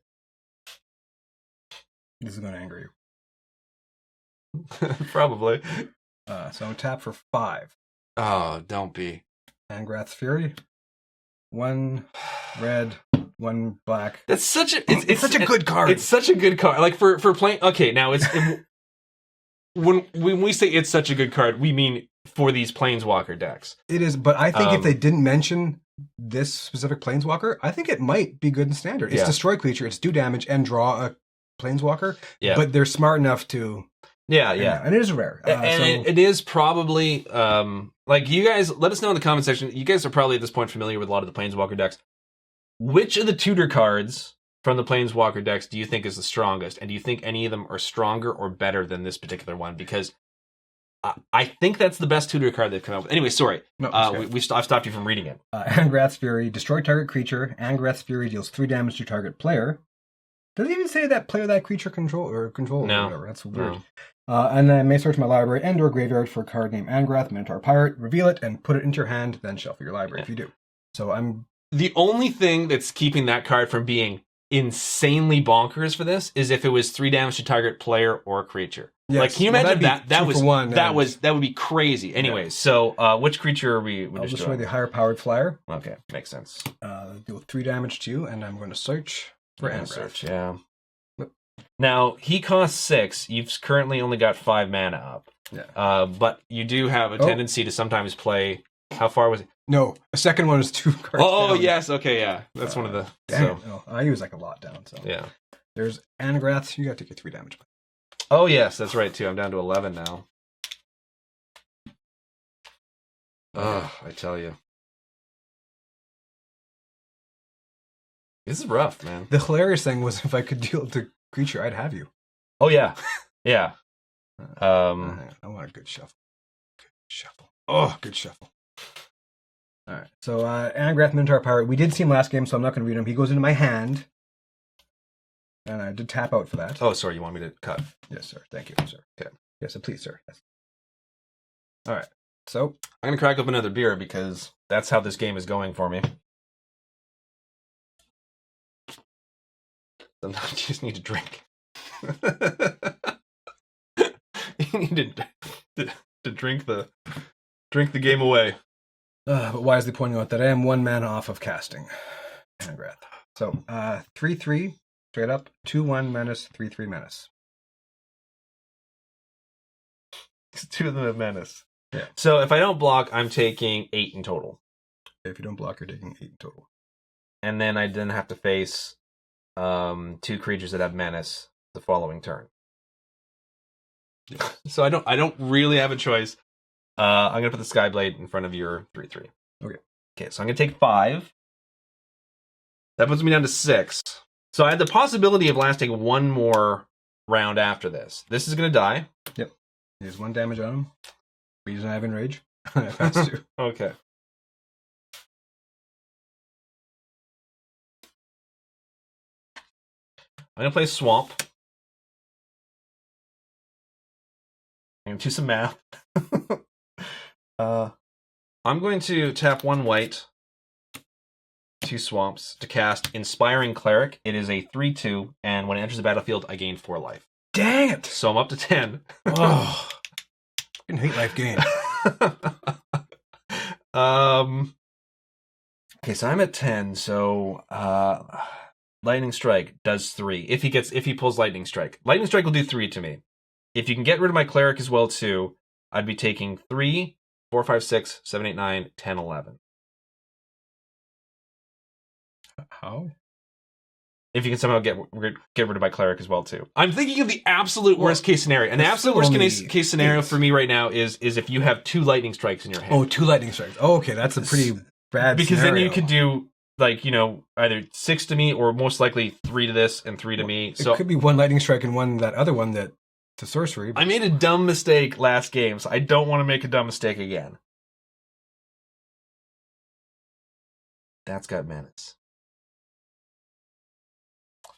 This is going to anger you. Probably. So I'm going to tap for 5. Oh, don't be. Angrath's Fury. 1 red, 1 black. That's such a it's such a good card. It's such a good card. Like for playing. Okay, now when we say it's such a good card, we mean for these Planeswalker decks. It is, but I think if they didn't mention this specific Planeswalker, I think it might be good in Standard. It's destroy creature, it's do damage, and draw a Planeswalker. Yeah. But they're smart enough to... Yeah. And it is rare. It is probably... like, you guys, let us know in the comment section. You guys are probably at this point familiar with a lot of the Planeswalker decks. Which of the tutor cards from the Planeswalker decks do you think is the strongest? And do you think any of them are stronger or better than this particular one? Because I think that's the best tutor card they've come up with. Anyway, sorry. No, I've stopped you from reading it. Angrath's Fury. Destroy target creature. Angrath's Fury deals 3 damage to target player. Does it even say that player that creature control or whatever? That's weird. No. And then I may search my library and or graveyard for a card named Angrath, Minotaur Pirate, reveal it, and put it into your hand, then shuffle your library if you do. So I'm... The only thing that's keeping that card from being insanely bonkers for this is if it was 3 damage to target player or creature. Yes. Like, can you imagine that would be crazy. Anyways, so which creature are we? I'll destroy the higher powered flyer. Okay, makes sense. Deal 3 damage to you, and I'm going to search for Angrath. Yeah. Now he costs 6. You've currently only got 5 mana up. Yeah. But you do have a tendency to sometimes play. How far was it? No, a second one is 2 cards. Oh, down. Yes, okay, yeah. That's one of the... I use like a lot down, so... Yeah. There's Angrath, you got to get 3 damage. Oh, yes, that's right, too. I'm down to 11 now. Ugh, I tell you. This is rough, man. The hilarious thing was if I could deal the creature, I'd have you. Oh, yeah. Yeah. I want a good shuffle. Good shuffle. Oh, good shuffle. All right. So, Angrath, Minotaur Pirate. We did see him last game, so I'm not going to read him. He goes into my hand. And I did tap out for that. Oh, sorry. You want me to cut? Yes, sir. Thank you, sir. Okay. Yes, please, sir. Yes. All right. So, I'm going to crack up another beer because that's how this game is going for me. Sometimes you just need to drink. You need to drink the game away. But wisely pointing out that I am 1 mana off of casting Angrath. So 3/3 straight up, 2/1 menace, 3/3 menace. 2 of them have menace. Yeah. So if I don't block, I'm taking 8 in total. If you don't block, you're taking 8 in total. And then I then have to face 2 creatures that have menace the following turn. Yeah. So I don't really have a choice. I'm gonna put the Skyblade in front of your 3/3. Okay, so I'm gonna take 5. That puts me down to 6. So I have the possibility of lasting 1 more round after this. This is gonna die. Yep. There's 1 damage on him. Reason I have Enrage. That's 2. Okay. I'm gonna play Swamp. I'm gonna do some math. I'm going to tap 1 white, 2 swamps to cast Inspiring Cleric. It is a 3/2, and when it enters the battlefield, I gain 4 life. Dang it! So I'm up to 10. Oh, I hate life gain. Okay, so I'm at 10. So Lightning Strike does 3. If he pulls Lightning Strike will do 3 to me. If you can get rid of my Cleric as well too, I'd be taking 3, 4, 5, 6, 7, 8, 9, 10, 11. How? If you can somehow get rid of my Cleric as well too. I'm thinking of the absolute worst case scenario, and the absolute worst case scenario for me right now is if you have 2 Lightning Strikes in your hand. Oh, 2 Lightning Strikes. Oh, okay, that's a pretty bad because scenario. then you could do either 6 to me or most likely 3 to this and 3 to me. So it could be 1 Lightning Strike and 1 that other one that to sorcery. I made a dumb mistake last game, so I don't want to make a dumb mistake again. That's got menace.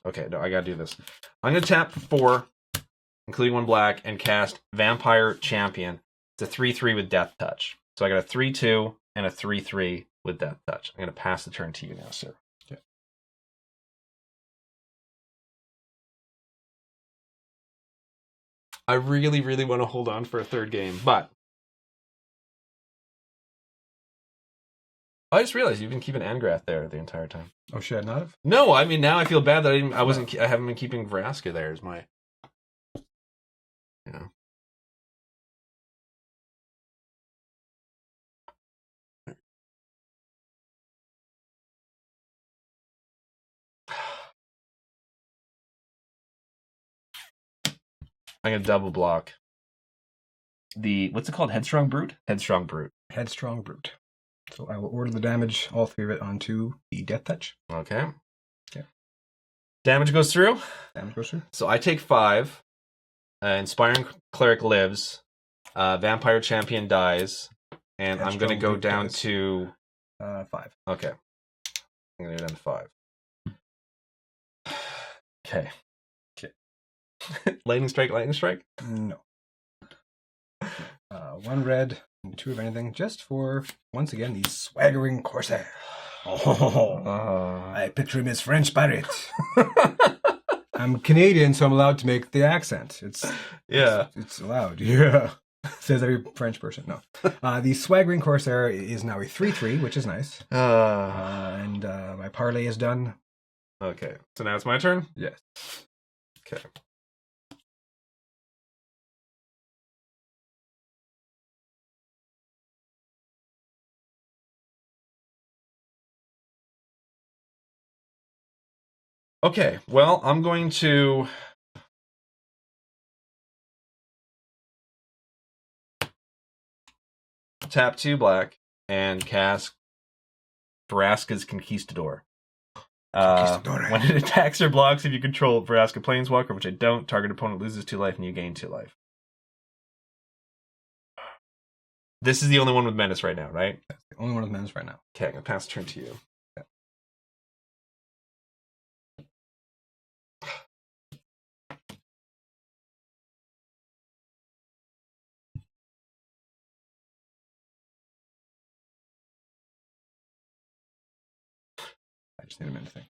Okay, no, I gotta do this. I'm gonna tap 4, including 1 black, and cast Vampire Champion. It's a 3/3 with Death Touch. So I got a 3/2 and a 3/3 with Death Touch. I'm gonna pass the turn to you now, sir. Okay. I really, really want to hold on for a 3rd game, but I just realized you've been keeping Angrath there the entire time. Oh, should I not have? No, I mean now I feel bad that I haven't been keeping Vraska there as my, I'm gonna double block what's it called? Headstrong Brute? Headstrong Brute. Headstrong Brute. So I will order the damage, all 3 of it, onto the Death Touch. Okay. Damage goes through. So I take 5. Inspiring Cleric lives. Vampire Champion dies. And I'm going to go down to 5. Okay. I'm going to go down to 5. Okay. Lightning Strike? No. 1 red and 2 of anything, just for, once again, the swaggering Corsair. I picture him as French pirate. I'm Canadian, so I'm allowed to make the accent. It's allowed. Yeah. Says every French person. No. The swaggering Corsair is now a 3/3, which is nice. And my parlay is done. Okay. So now it's my turn? Yes. Okay. Okay, well, I'm going to tap 2 black and cast Vraska's Conquistador. When it attacks or blocks, if you control Vraska Planeswalker, which I don't, target opponent loses 2 life and you gain 2 life. This is the only one with menace right now, right? That's the only one with menace right now. Okay, I'm going to pass the turn to you. I just need a minute to think.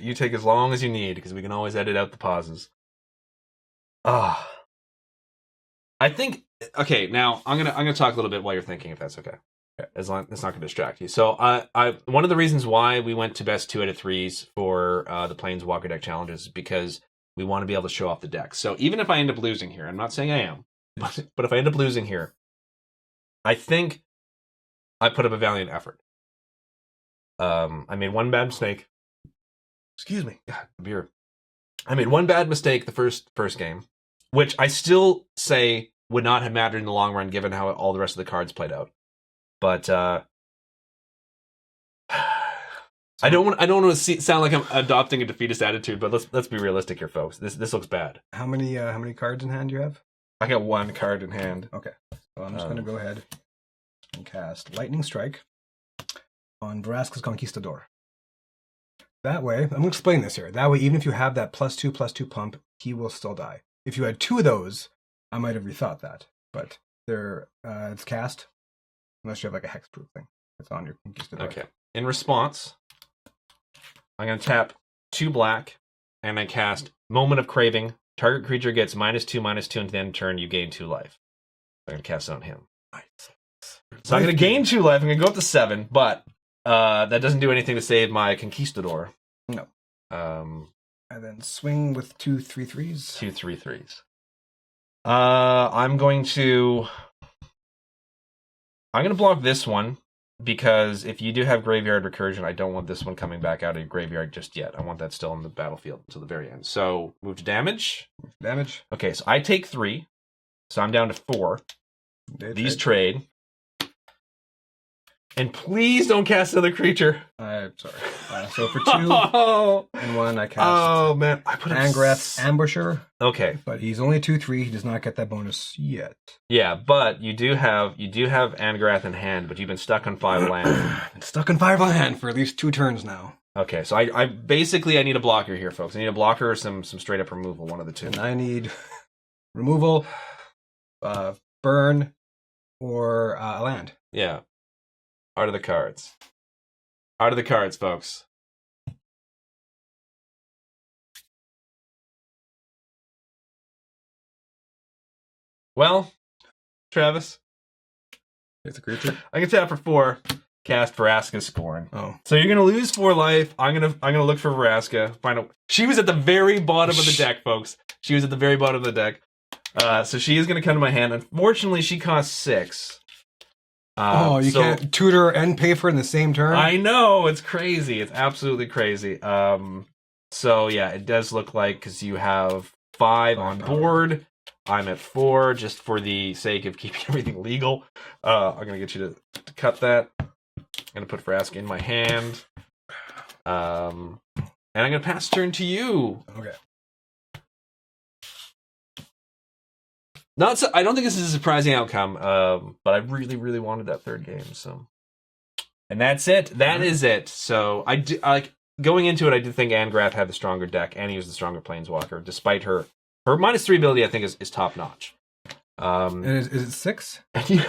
You take as long as you need, because we can always edit out the pauses. I think now I'm gonna talk a little bit while you're thinking, if that's okay. As long as it's not gonna distract you. So one of the reasons why we went to best 2 out of 3s for the Planeswalker deck challenges is because we want to be able to show off the deck. So even if I end up losing here, I'm not saying I am, but if I end up losing here, I think I put up a valiant effort. I made 1 bad mistake. Excuse me. God, beer. I made 1 bad mistake the first game, which I still say would not have mattered in the long run given how all the rest of the cards played out. But I don't want to sound like I'm adopting a defeatist attitude, but let's be realistic here, folks. This looks bad. How many cards in hand do you have? I got 1 card in hand. Okay. So I'm just going to go ahead and cast Lightning Strike on Vraska's Conquistador. That way, I'm going to explain this here. That way, even if you have that +2/+2 pump, he will still die. If you had 2 of those, I might have rethought that. But it's cast. unless you have like a hexproof thing that's on your conquistador. Okay. In response, I'm going to tap 2 black, and I cast Moment of Craving. Target creature gets -2/-2 until the end of turn. You gain 2 life. I'm going to cast it on him. Nice. So I'm going to gain 2 life. I'm going to go up to 7, but that doesn't do anything to save my conquistador. No. And then swing with 2 3/3s. 2 3/3s. I'm going to block this one because if you do have graveyard recursion, I don't want this one coming back out of your graveyard just yet. I want that still in the battlefield until the very end. So move to damage. Damage. Okay, so I take 3, so I'm down to 4. These trade. And please don't cast another creature. I'm sorry. So for 2 and 1, I cast. Oh man, I put Angrath Ambusher. Okay, but he's only 2/3. He does not get that bonus yet. Yeah, but you do have Angrath in hand, but you've been stuck on 5 land. Been stuck on 5 land for at least 2 turns now. Okay, so I basically I need a blocker here, folks. I need a blocker or some straight up removal, one of the two. And I need removal, burn, or a land. Yeah. Art of the cards. Art of the cards, folks. Well, Travis. It's a creature. I can tap for 4, cast Vraska Scorn. Oh. So you're gonna lose 4 life. I'm gonna look for Vraska. Find out. She was at the very bottom of the deck, folks. She was at the very bottom of the deck. So she is gonna come to my hand. Unfortunately, she costs 6. You can't tutor and pay for it in the same turn? I know, it's crazy. It's absolutely crazy. So yeah, it does look like because you have 5 on board. I'm at 4, just for the sake of keeping everything legal. I'm gonna get you to cut that. I'm gonna put Vraska in my hand. And I'm gonna pass turn to you. Okay. I don't think this is a surprising outcome, but I really, really wanted that 3rd game. So, and that's it. That is it. So going into it, I did think Angrath had the stronger deck, and he was the stronger Planeswalker, despite her -3 ability. I think is top notch. And is it 6? You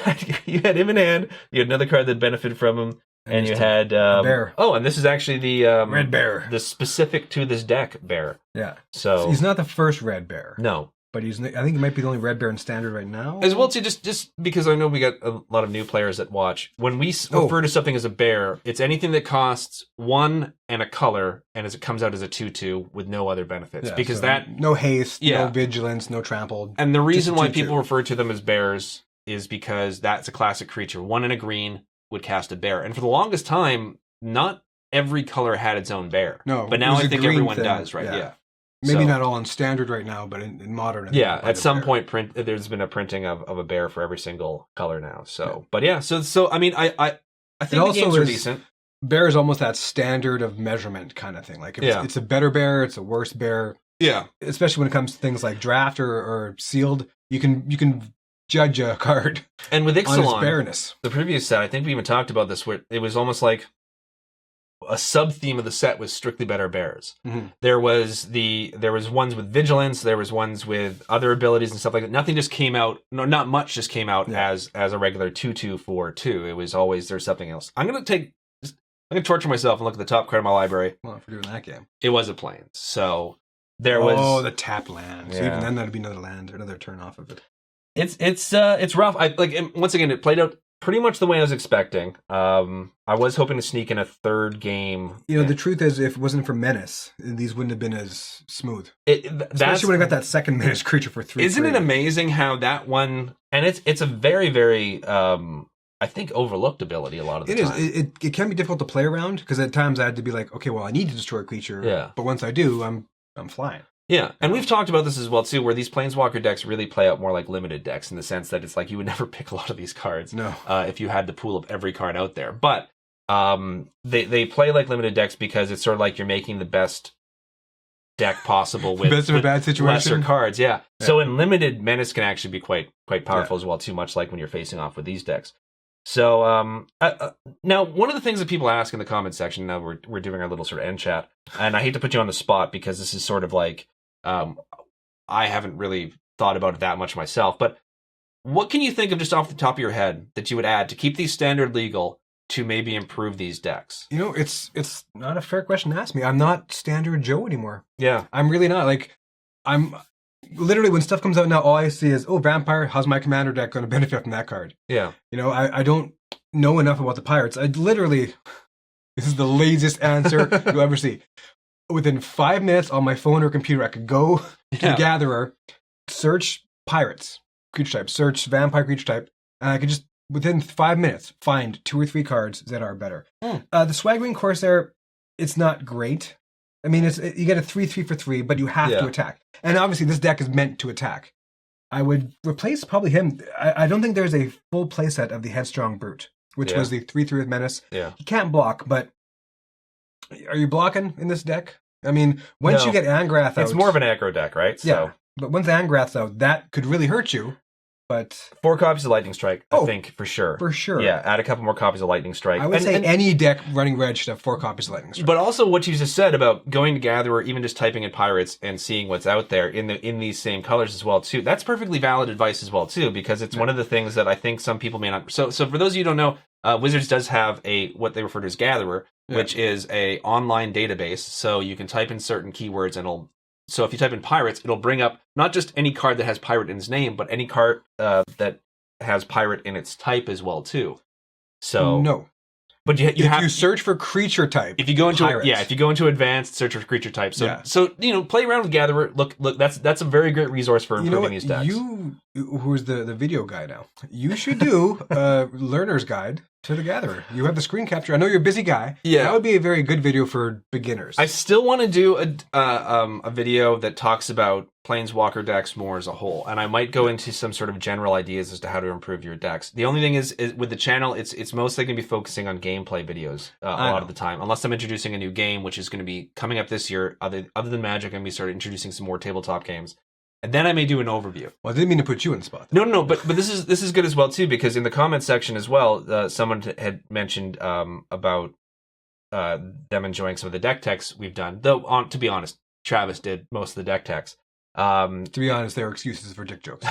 had him in hand. You had another card that benefited from him, and you had bear. Oh, and this is actually the red bear, the specific to this deck bear. Yeah. So he's not the first red bear. No. But I think he might be the only red bear in standard right now. As well, too, just because I know we got a lot of new players that watch. When we refer to something as a bear, it's anything that costs 1 and a color, and as it comes out as a 2/2 with no other benefits. Yeah, because so no haste, no vigilance, no trampled. And the reason why people refer to them as bears is because that's a classic creature. 1 and a green would cast a bear. And for the longest time, not every color had its own bear. No, but now I think everyone does, right? Yeah. Maybe not all in standard right now, but in modern. Yeah, at some point, there's been a printing of a bear for every single color now. So, but yeah, so I mean, I think the games are decent. Bear is almost that standard of measurement kind of thing. Like, if it's a better bear, it's a worse bear. Yeah, especially when it comes to things like draft or sealed, you can judge a card. And with Ixalan, on its bareness. The previous set, I think we even talked about this, where it was almost like a sub theme of the set was strictly better bears. Mm-hmm. There was ones with vigilance, there was ones with other abilities and stuff like that. Nothing just came out. No, not much just came out as a regular 2/2 4/2. It was always there's something else. I'm gonna torture myself and look at the top card of my liberry. Well, for doing that game, it was a Plains. So there was the tap land. So even then, that'd be another land or another turn off of it. It's rough. Once again, it played out pretty much the way I was expecting. I was hoping to sneak in a 3rd game. The truth is, if it wasn't for Menace, these wouldn't have been as smooth. Especially when I got that 2nd Menace creature for 3. Isn't it amazing how that one? And it's a very, very I think overlooked ability a lot of the time. It is. It can be difficult to play around because at times I had to be like, okay, well, I need to destroy a creature. Yeah. But once I do, I'm flying. Yeah, and we've talked about this as well, too, where these Planeswalker decks really play out more like limited decks in the sense that it's like you would never pick a lot of these cards if you had the pool of every card out there. But they play like limited decks because it's sort of like you're making the best deck possible with, best of a bad situation. Lesser cards. Yeah. So in limited, Menace can actually be quite powerful as well, too, much like when you're facing off with these decks. So now, one of the things that people ask in the comment section, now we're doing our little sort of end chat, and I hate to put you on the spot because this is sort of like, I haven't really thought about it that much myself, but What can you think of just off the top of your head that you would add to keep these standard legal to maybe improve these decks? You know, it's not a fair question to ask me. I'm not Standard Joe anymore. Yeah. I'm really not. Like, I'm literally, when stuff comes out now, all I see is, oh, Vampire, how's my commander deck going to benefit from that card? Yeah. You know, I don't know enough about the Pirates. I literally, this is the laziest answer you'll ever see. Within 5 minutes on my phone or computer, I could go to the Gatherer, search Pirates, creature type, search Vampire creature type, and I could just, within 5 minutes, find 2 or 3 cards that are better. The Swaggering Corsair, it's not great. I mean, you get a 3/3 for 3, but you have to attack. And obviously, this deck is meant to attack. I would replace probably him. I don't think there's a full playset of the Headstrong Brute, which was the 3/3 with Menace. Yeah. He can't block, but are you blocking in this deck? I mean, once you get Angrath out... It's more of an aggro deck, right? So. Yeah, but once Angrath's out, that could really hurt you. But 4 copies of Lightning Strike, I think, for sure. For sure. Yeah, add a couple more copies of Lightning Strike. I would say any deck running red should have 4 copies of Lightning Strike. But also what you just said about going to Gatherer, even just typing in Pirates and seeing what's out there in these same colors as well, too. That's perfectly valid advice as well, too, because it's one of the things that I think some people may not... So for those of you who don't know, Wizards does have what they refer to as Gatherer, which is a online database. So you can type in certain keywords and so if you type in Pirates, it'll bring up not just any card that has Pirate in its name, but any card that has Pirate in its type as well too. So no, but you search for creature type. If you go into Pirates. if you go into advanced, search for creature type. So play around with Gatherer. Look, that's a very great resource for improving these decks. Who's the video guy now? You should do a learner's guide to the Gatherer. You have the screen capture. I know you're a busy guy. Yeah, that would be a very good video for beginners. I still want to do a video that talks about Planeswalker decks more as a whole, and I might go into some sort of general ideas as to how to improve your decks. The only thing is with the channel, it's mostly going to be focusing on gameplay videos a lot of the time, unless I'm introducing a new game, which is going to be coming up this year. Other than Magic, I'm going to start introducing some more tabletop games. And then I may do an overview. Well, I didn't mean to put you in the spot. No, but this is good as well too, because in the comment section as well, someone had mentioned about them enjoying some of the deck techs we've done. Though, to be honest, Travis did most of the deck techs. To be honest, they were excuses for dick jokes.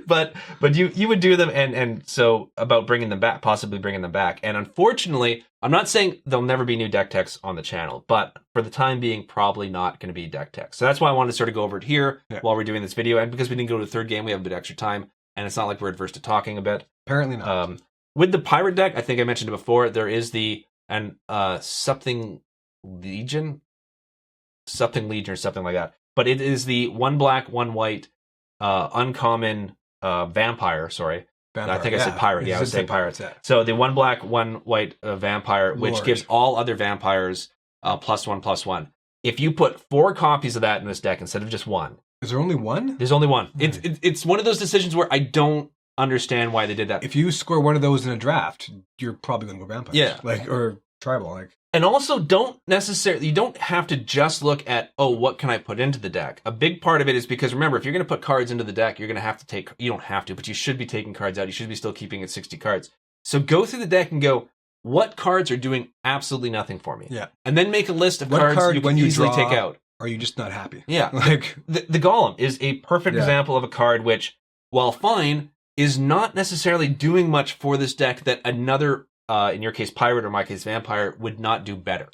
but you would do them, and so about bringing them back, possibly bringing them back. And unfortunately, I'm not saying there'll never be new deck techs on the channel, but for the time being, probably not going to be deck techs. So that's why I wanted to sort of go over it here while we're doing this video, and because we didn't go to the third game, we have a bit extra time, and it's not like we're adverse to talking a bit. Apparently not. With the Pirate deck, I think I mentioned it before. There is something Legion or something like that. But it is the 1 black, 1 white, uncommon vampire. Sorry. Vampire, I think I said pirate. Yeah, I was saying pirates. Yeah. So the 1 black, 1 white vampire, which gives all other vampires +1/+1. If you put 4 copies of that in this deck instead of just 1. Is there only 1? There's only 1. It's one of those decisions where I don't understand why they did that. If you score one of those in a draft, you're probably going to go vampires. Yeah. Or tribal. And also, you don't have to just look at, what can I put into the deck? A big part of it is because, remember, if you're going to put cards into the deck, you're going to have to you don't have to, but you should be taking cards out. You should be still keeping it 60 cards. So go through the deck and go, what cards are doing absolutely nothing for me? Yeah. And then make a list of cards you can easily take out. Are you just not happy? Yeah. The Golem is a perfect example of a card which, while fine, is not necessarily doing much for this deck that another in your case, Pirate, or my case, Vampire, would not do better.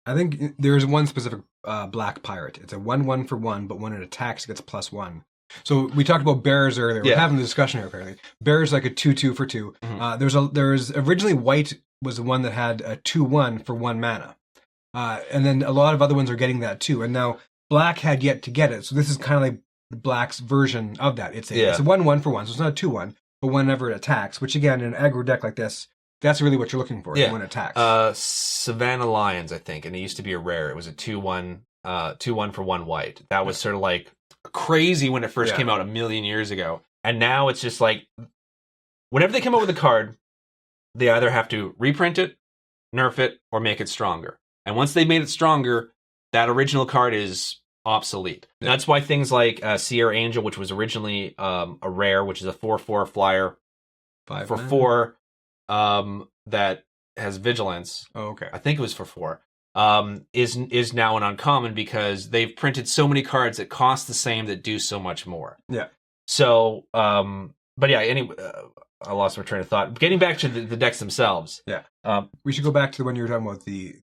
I think there's one specific black Pirate. It's a 1/1 for 1, but when it attacks, it gets +1. So we talked about bears earlier. We're having a discussion here, apparently. Bears like a 2/2 for 2. Mm-hmm. There's originally white was the one that had a 2/1 for 1 mana. And then a lot of other ones are getting that too. And now black had yet to get it. So this is kind of like the black's version of that. It's a 1/1 for 1. So it's not a 2/1, but whenever it attacks, which again, in an aggro deck like this, that's really what you're looking for when it attacks. Savannah Lions, I think, and it used to be a rare. It was a 2/1 for 1 white. That was sort of like crazy when it first came out a million years ago. And now it's just like, whenever they come out with a card, they either have to reprint it, nerf it, or make it stronger. And once they made it stronger, that original card is obsolete. Yeah. That's why things like Sierra Angel, which was originally a rare, which is a 4/4 flyer for 4, that has vigilance. Oh, okay. I think it was for 4. Is now an uncommon because they've printed so many cards that cost the same that do so much more. Yeah. So, but yeah, I lost my train of thought. Getting back to the decks themselves. Yeah. We should go back to the one you were talking about, the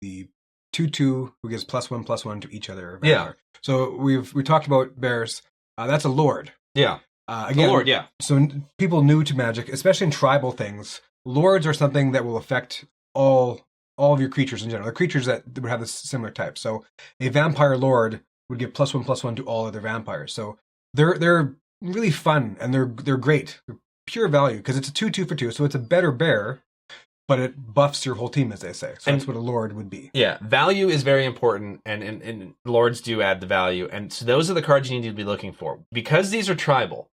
2/2 who gives +1/+1 to each other. Yeah. So we talked about bears. That's a lord. Yeah. Again, lord, yeah. So people new to Magic, especially in tribal things, lords are something that will affect all of your creatures in general. The creatures that would have this similar type. So a vampire lord would give +1/+1 to all other vampires. So they're really fun and they're great. They're pure value because it's a 2/2 for 2. So it's a better bear, but it buffs your whole team, as they say. So that's what a lord would be. Yeah, value is very important, and lords do add the value. And so those are the cards you need to be looking for. Because these are tribal,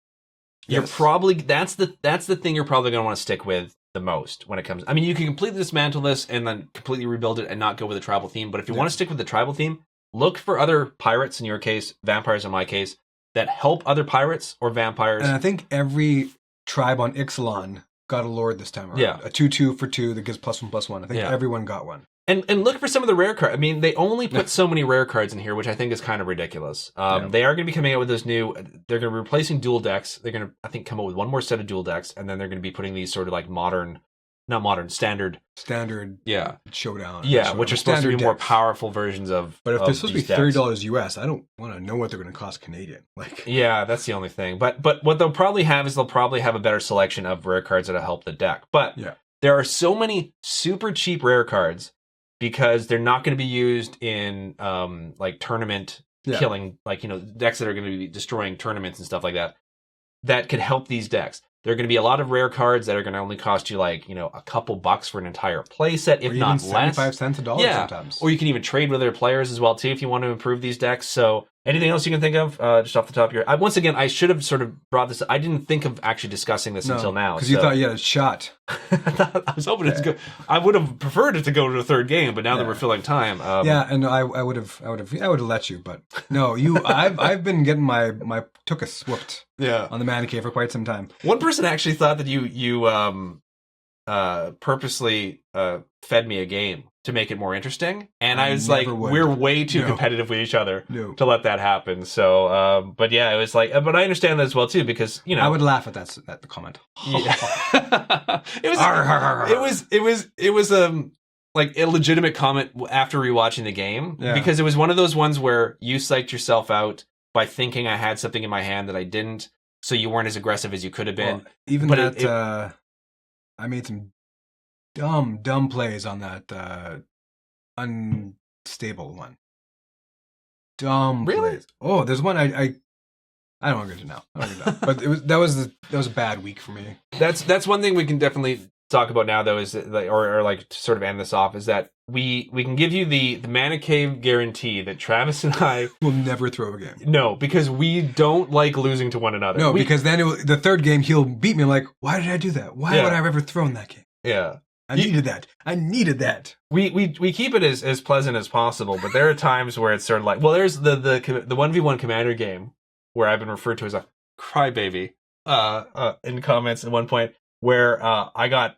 you're probably that's the thing you're probably going to want to stick with the most when it comes. I mean, you can completely dismantle this and then completely rebuild it and not go with a tribal theme. But if you want to stick with the tribal theme, look for other pirates, in your case, vampires in my case, that help other pirates or vampires. And I think every tribe on Ixalan got a lord this time around. Yeah. A 2/2 for 2 that gives +1/+1. I think everyone got one. And look for some of the rare cards. I mean, they only put so many rare cards in here, which I think is kind of ridiculous. They are going to be coming out with those new. They're going to be replacing dual decks. They're going to, I think, come up with one more set of dual decks, and then they're going to be putting these sort of like standard. Yeah. Showdown. Yeah, which are supposed to be more powerful versions of. But if they're supposed to be $30 US, I don't want to know what they're going to cost Canadian. Like. Yeah, that's the only thing. But what they'll probably have is they'll probably have a better selection of rare cards that'll help the deck. But there are so many super cheap rare cards. Because they're not going to be used in like tournament killing, like, decks that are going to be destroying tournaments and stuff like that. That could help these decks. There are going to be a lot of rare cards that are going to only cost you like, a couple bucks for an entire playset, if not less. 75 cents a dollar sometimes. Or you can even trade with other players as well too if you want to improve these decks. So anything else you can think of just off the top of your... once again, I should have sort of brought this... I didn't think of actually discussing this until now. Because you thought you had a shot. I was hoping it's good. I would have preferred it to go to the third game, but now that we're filling time... and I would have let you, but no, I've been getting my tuchus whooped on the Mana Cave for quite some time. One person actually thought that you purposely fed me a game to make it more interesting, and I was like, we're way too competitive with each other to let that happen. So but yeah, it was like, but I understand that as well too, because I would laugh at the comment. it was like a legitimate comment after rewatching the game, because it was one of those ones where you psyched yourself out by thinking I had something in my hand that I didn't, so you weren't as aggressive as you could have been. I made some dumb plays on that unstable one. Really? Plays. Oh, there's one I don't want to get to now. But that was a bad week for me. That's one thing we can definitely talk about now, though, is that, or like to sort of end this off, is that we can give you the Mana Cave guarantee that Travis and I will never throw a game. No, because we don't like losing to one another. No, because then the third game he'll beat me. I'm like, why did I do that? Why would I have ever thrown that game? Yeah. I needed that. We keep it as pleasant as possible, but there are times where it's sort of like, well, there's the 1v1 Commander game where I've been referred to as a crybaby in comments at one point, where I got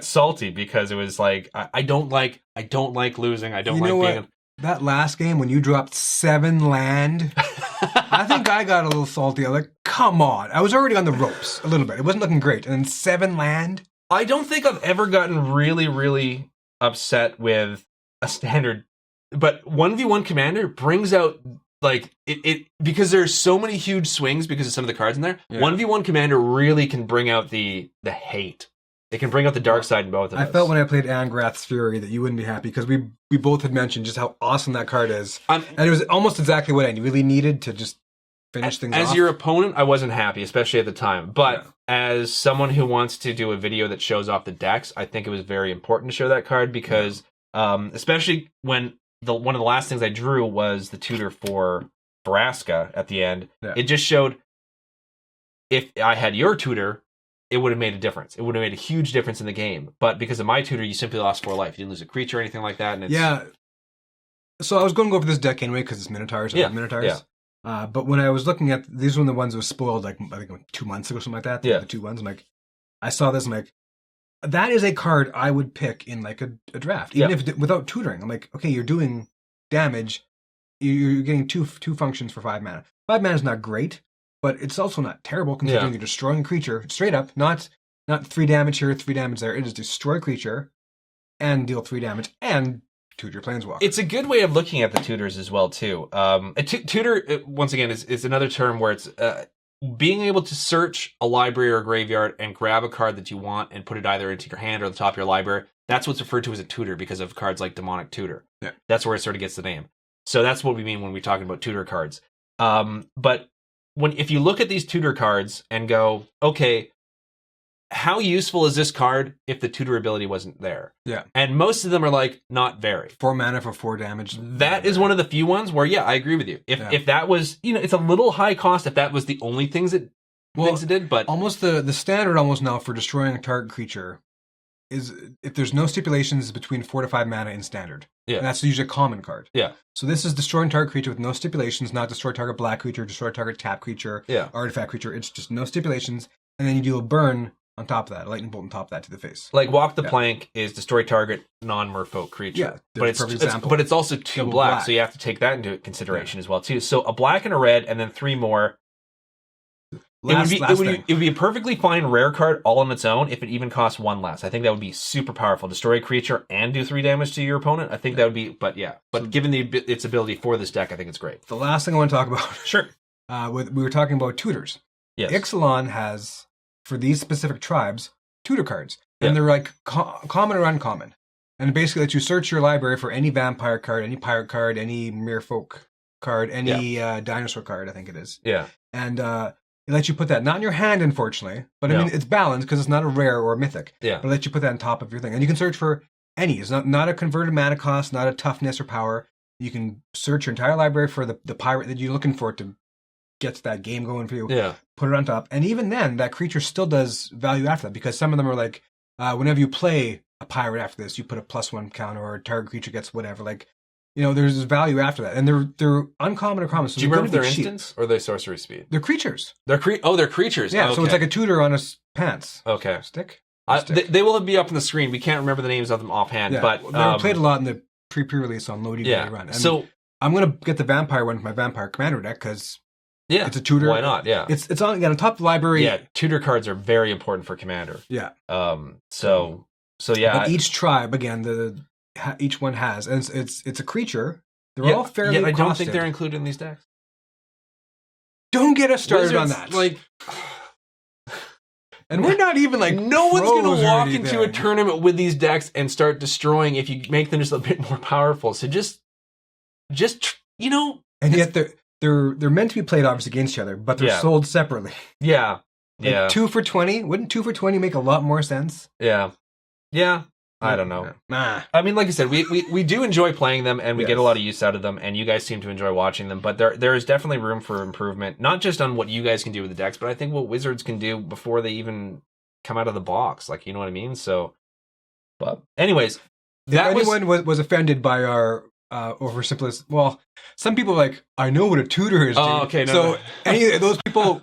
salty because it was like, I don't like losing. I don't like being. That last game when you dropped 7 land, I think I got a little salty. I was like, come on. I was already on the ropes a little bit. It wasn't looking great. And then 7 land. I don't think I've ever gotten really, really upset with a standard, but 1v1 Commander brings out like it because there's so many huge swings because of some of the cards in there. 1v1 Commander really can bring out the hate. It can bring out the dark side in both of us. I felt when I played Angrath's Fury that you wouldn't be happy because we both had mentioned just how awesome that card is. And it was almost exactly what I really needed to just finish things off. As your opponent, I wasn't happy, especially at the time. But as someone who wants to do a video that shows off the decks, I think it was very important to show that card because, especially when one of the last things I drew was the tutor for Vraska at the end. Yeah. It just showed if I had your tutor, it would have made a difference. It would have made a huge difference in the game. But because of my tutor, you simply lost 4 life. You didn't lose a creature or anything like that. And So I was going to go over this deck anyway because it's Minotaurs. Minotaurs. Yeah. But when I was looking at these, were the ones that were spoiled like I think 2 months ago or something like that. The 2 ones. I'm like, I saw this. I'm like, that is a card I would pick in like a draft, even if without tutoring. I'm like, okay, you're doing damage. You're getting two functions for 5 mana. 5 mana is not great. but it's also not terrible considering you're destroying a creature straight up, not 3 damage here, 3 damage there. It is destroy a creature and deal 3 damage and tutor Planeswalker. It's a good way of looking at the tutors as well, too. A tutor, once again, is another term where it's being able to search a library or a graveyard and grab a card that you want and put it either into your hand or the top of your library. That's what's referred to as a tutor because of cards like Demonic Tutor. Yeah. That's where it sort of gets the name. So that's what we mean when we're talking about tutor cards. But if you look at these tutor cards and go, okay, how useful is this card if the tutor ability wasn't there? Yeah. And most of them are like, not very. 4 mana for 4 damage. That is one of the few ones where, I agree with you. If that was, it's a little high cost if that was the only things it did, but... Almost the standard almost now for destroying a target creature is if there's no stipulations between 4 to 5 mana in standard. Yeah. And that's usually a common card. Yeah. So this is destroying target creature with no stipulations, not destroy target black creature, destroy target tap creature, artifact creature. It's just no stipulations. And then you do a burn on top of that, a lightning bolt on top of that to the face. Like Walk the Plank is destroy target non-merfolk creature. Yeah, but it's also 2 black, so you have to take that into consideration as well too. So a black and a red, and then 3 more. It would be a perfectly fine rare card all on its own if it even costs 1 less. I think that would be super powerful. Destroy a creature and do 3 damage to your opponent. I think that would be, but given its ability for this deck, I think it's great. The last thing I want to talk about. Sure. We were talking about tutors. Yes. Ixalan has, for these specific tribes, tutor cards. And they're like common or uncommon. And basically let you search your library for any vampire card, any pirate card, any merfolk card, any dinosaur card, I think it is. Yeah. And it lets you put that, not in your hand, unfortunately, but I mean, it's balanced because it's not a rare or a mythic. Yeah. But it lets you put that on top of your thing. And you can search for any. It's not a converted mana cost, not a toughness or power. You can search your entire library for the pirate that you're looking for to get that game going for you. Yeah. Put it on top. And even then, that creature still does value after that because some of them are like, whenever you play a pirate after this, you put a +1 counter or a target creature gets whatever. Like, there's value after that. And they're uncommon or common. So do you remember their instants or their sorcery speed? They're creatures. They're creatures. Yeah, okay. So it's like a tutor on a pants. Okay. Stick? They will be up on the screen. We can't remember the names of them offhand, but... They played a lot in the pre-release on low DPI run. And so... I'm going to get the vampire one for my vampire commander deck because... Yeah, it's a tutor. Why not? Yeah, it's on top of the library. Yeah, tutor cards are very important for Commander. Yeah. So yeah. But each tribe again, each one has, and it's a creature. They're all fairly. I don't think they're included in these decks. Don't get us started Wizards, on that. Like, and we're not even like no one's going to walk into a tournament with these decks and start destroying if you make them just a bit more powerful. So just and yet they're meant to be played obviously against each other, but they're sold separately. Yeah. Like 2 for 20. Wouldn't 2 for 20 make a lot more sense? Yeah. I don't know. Nah. I mean, like I said, we do enjoy playing them and we get a lot of use out of them, and you guys seem to enjoy watching them. But there is definitely room for improvement, not just on what you guys can do with the decks, but I think what Wizards can do before they even come out of the box. Like, you know what I mean? So, but anyways, anyone was offended by our oversimplest. Well, some people are like, I know what a tutor is. Dude. Oh, okay. No, so any of those people,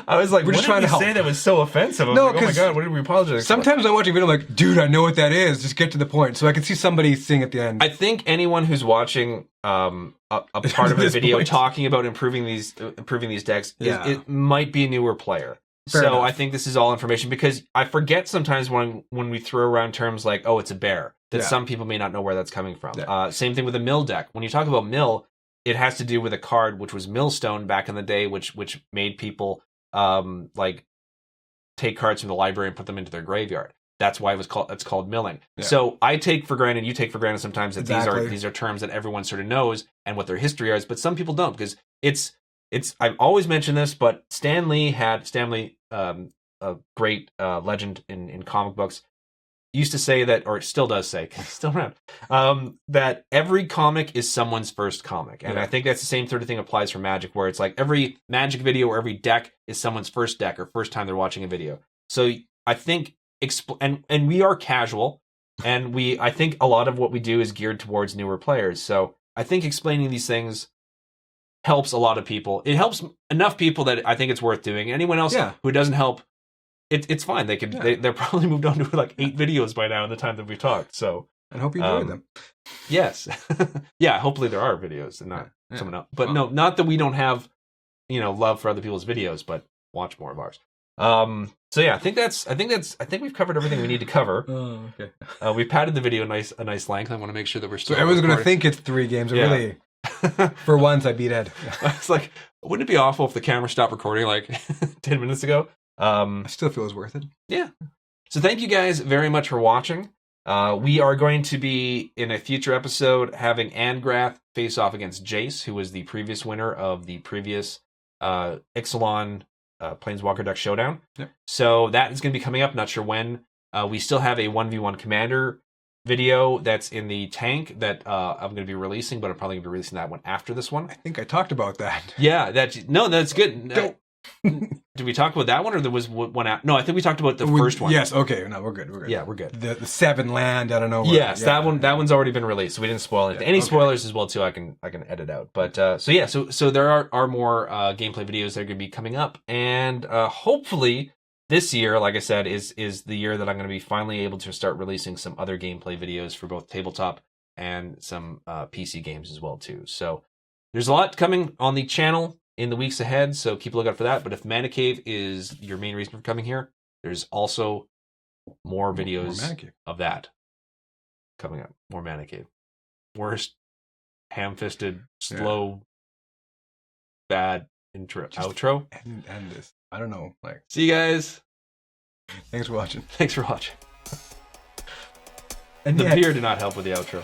I was like, we're just trying to help. Say that was so offensive. I was like, oh my god, what did we apologize? Sometimes I watch a video, I'm like, dude, I know what that is. Just get to the point. So I can see somebody saying at the end. I think anyone who's watching a part of the video talking about improving these decks, it might be a newer player. Fair enough. I think this is all information because I forget sometimes when we throw around terms like, oh, it's a bear, that some people may not know where that's coming from. Yeah. Same thing with a mill deck. When you talk about mill, it has to do with a card which was Millstone back in the day, which made people like take cards from the library and put them into their graveyard. That's why it's called milling. Yeah. So I take for granted, you take for granted sometimes that these are terms that everyone sort of knows and what their history is, but some people don't because it's I've always mentioned this, but Stan Lee, a great legend in comic books, used to say that, or still does say, still around, that every comic is someone's first comic. And I think that's the same sort of thing applies for Magic, where it's like every Magic video or every deck is someone's first deck or first time they're watching a video. So I think, and we are casual, and I think a lot of what we do is geared towards newer players. So I think explaining these things helps a lot of people. It helps enough people that I think it's worth doing. Anyone else who doesn't help, it's fine. They could they're probably moved on to like 8 videos by now in the time that we've talked. So I hope you enjoyed them. Yes. Yeah, hopefully there are videos and not someone else. But no, not that we don't have love for other people's videos, but watch more of ours. So yeah, I think we've covered everything we need to cover. Oh, okay. We've padded the video a nice length. I want to make sure that we're still. So everyone's going to think it's 3 games. Yeah. Really, for once, I beat Ed. It's like, wouldn't it be awful if the camera stopped recording like 10 minutes ago? I still feel it's worth it. Yeah. So thank you guys very much for watching. We are going to be, in a future episode, having Angrath face off against Jace, who was the previous winner of the previous Ixalan Planeswalker deck Showdown. Yep. So that is going to be coming up. Not sure when. We still have a 1v1 commander video that's in the tank that I'm going to be releasing, but I'm probably going to be releasing that one after this one. I think I talked about that. Yeah, that's good. Did we talk about that one, or there was one out? No, I think we talked about the first one. Yes, okay. No, we're good. Yeah, we're good. The 7 land, I don't know. Yes, that one's already been released, so we didn't spoil anything. Any spoilers as well too, I can edit out. But so there are more gameplay videos that are going to be coming up, and hopefully this year, like I said, is the year that I'm going to be finally able to start releasing some other gameplay videos for both tabletop and some PC games as well too. So there's a lot coming on the channel in the weeks ahead, so keep a lookout for that. But if Mana Cave is your main reason for coming here, there's also more videos of that coming up. More Mana Cave. Worst ham-fisted, slow, bad outro. End this. I don't know. See you guys. Thanks for watching. Thanks for watching. And the beer did not help with the outro.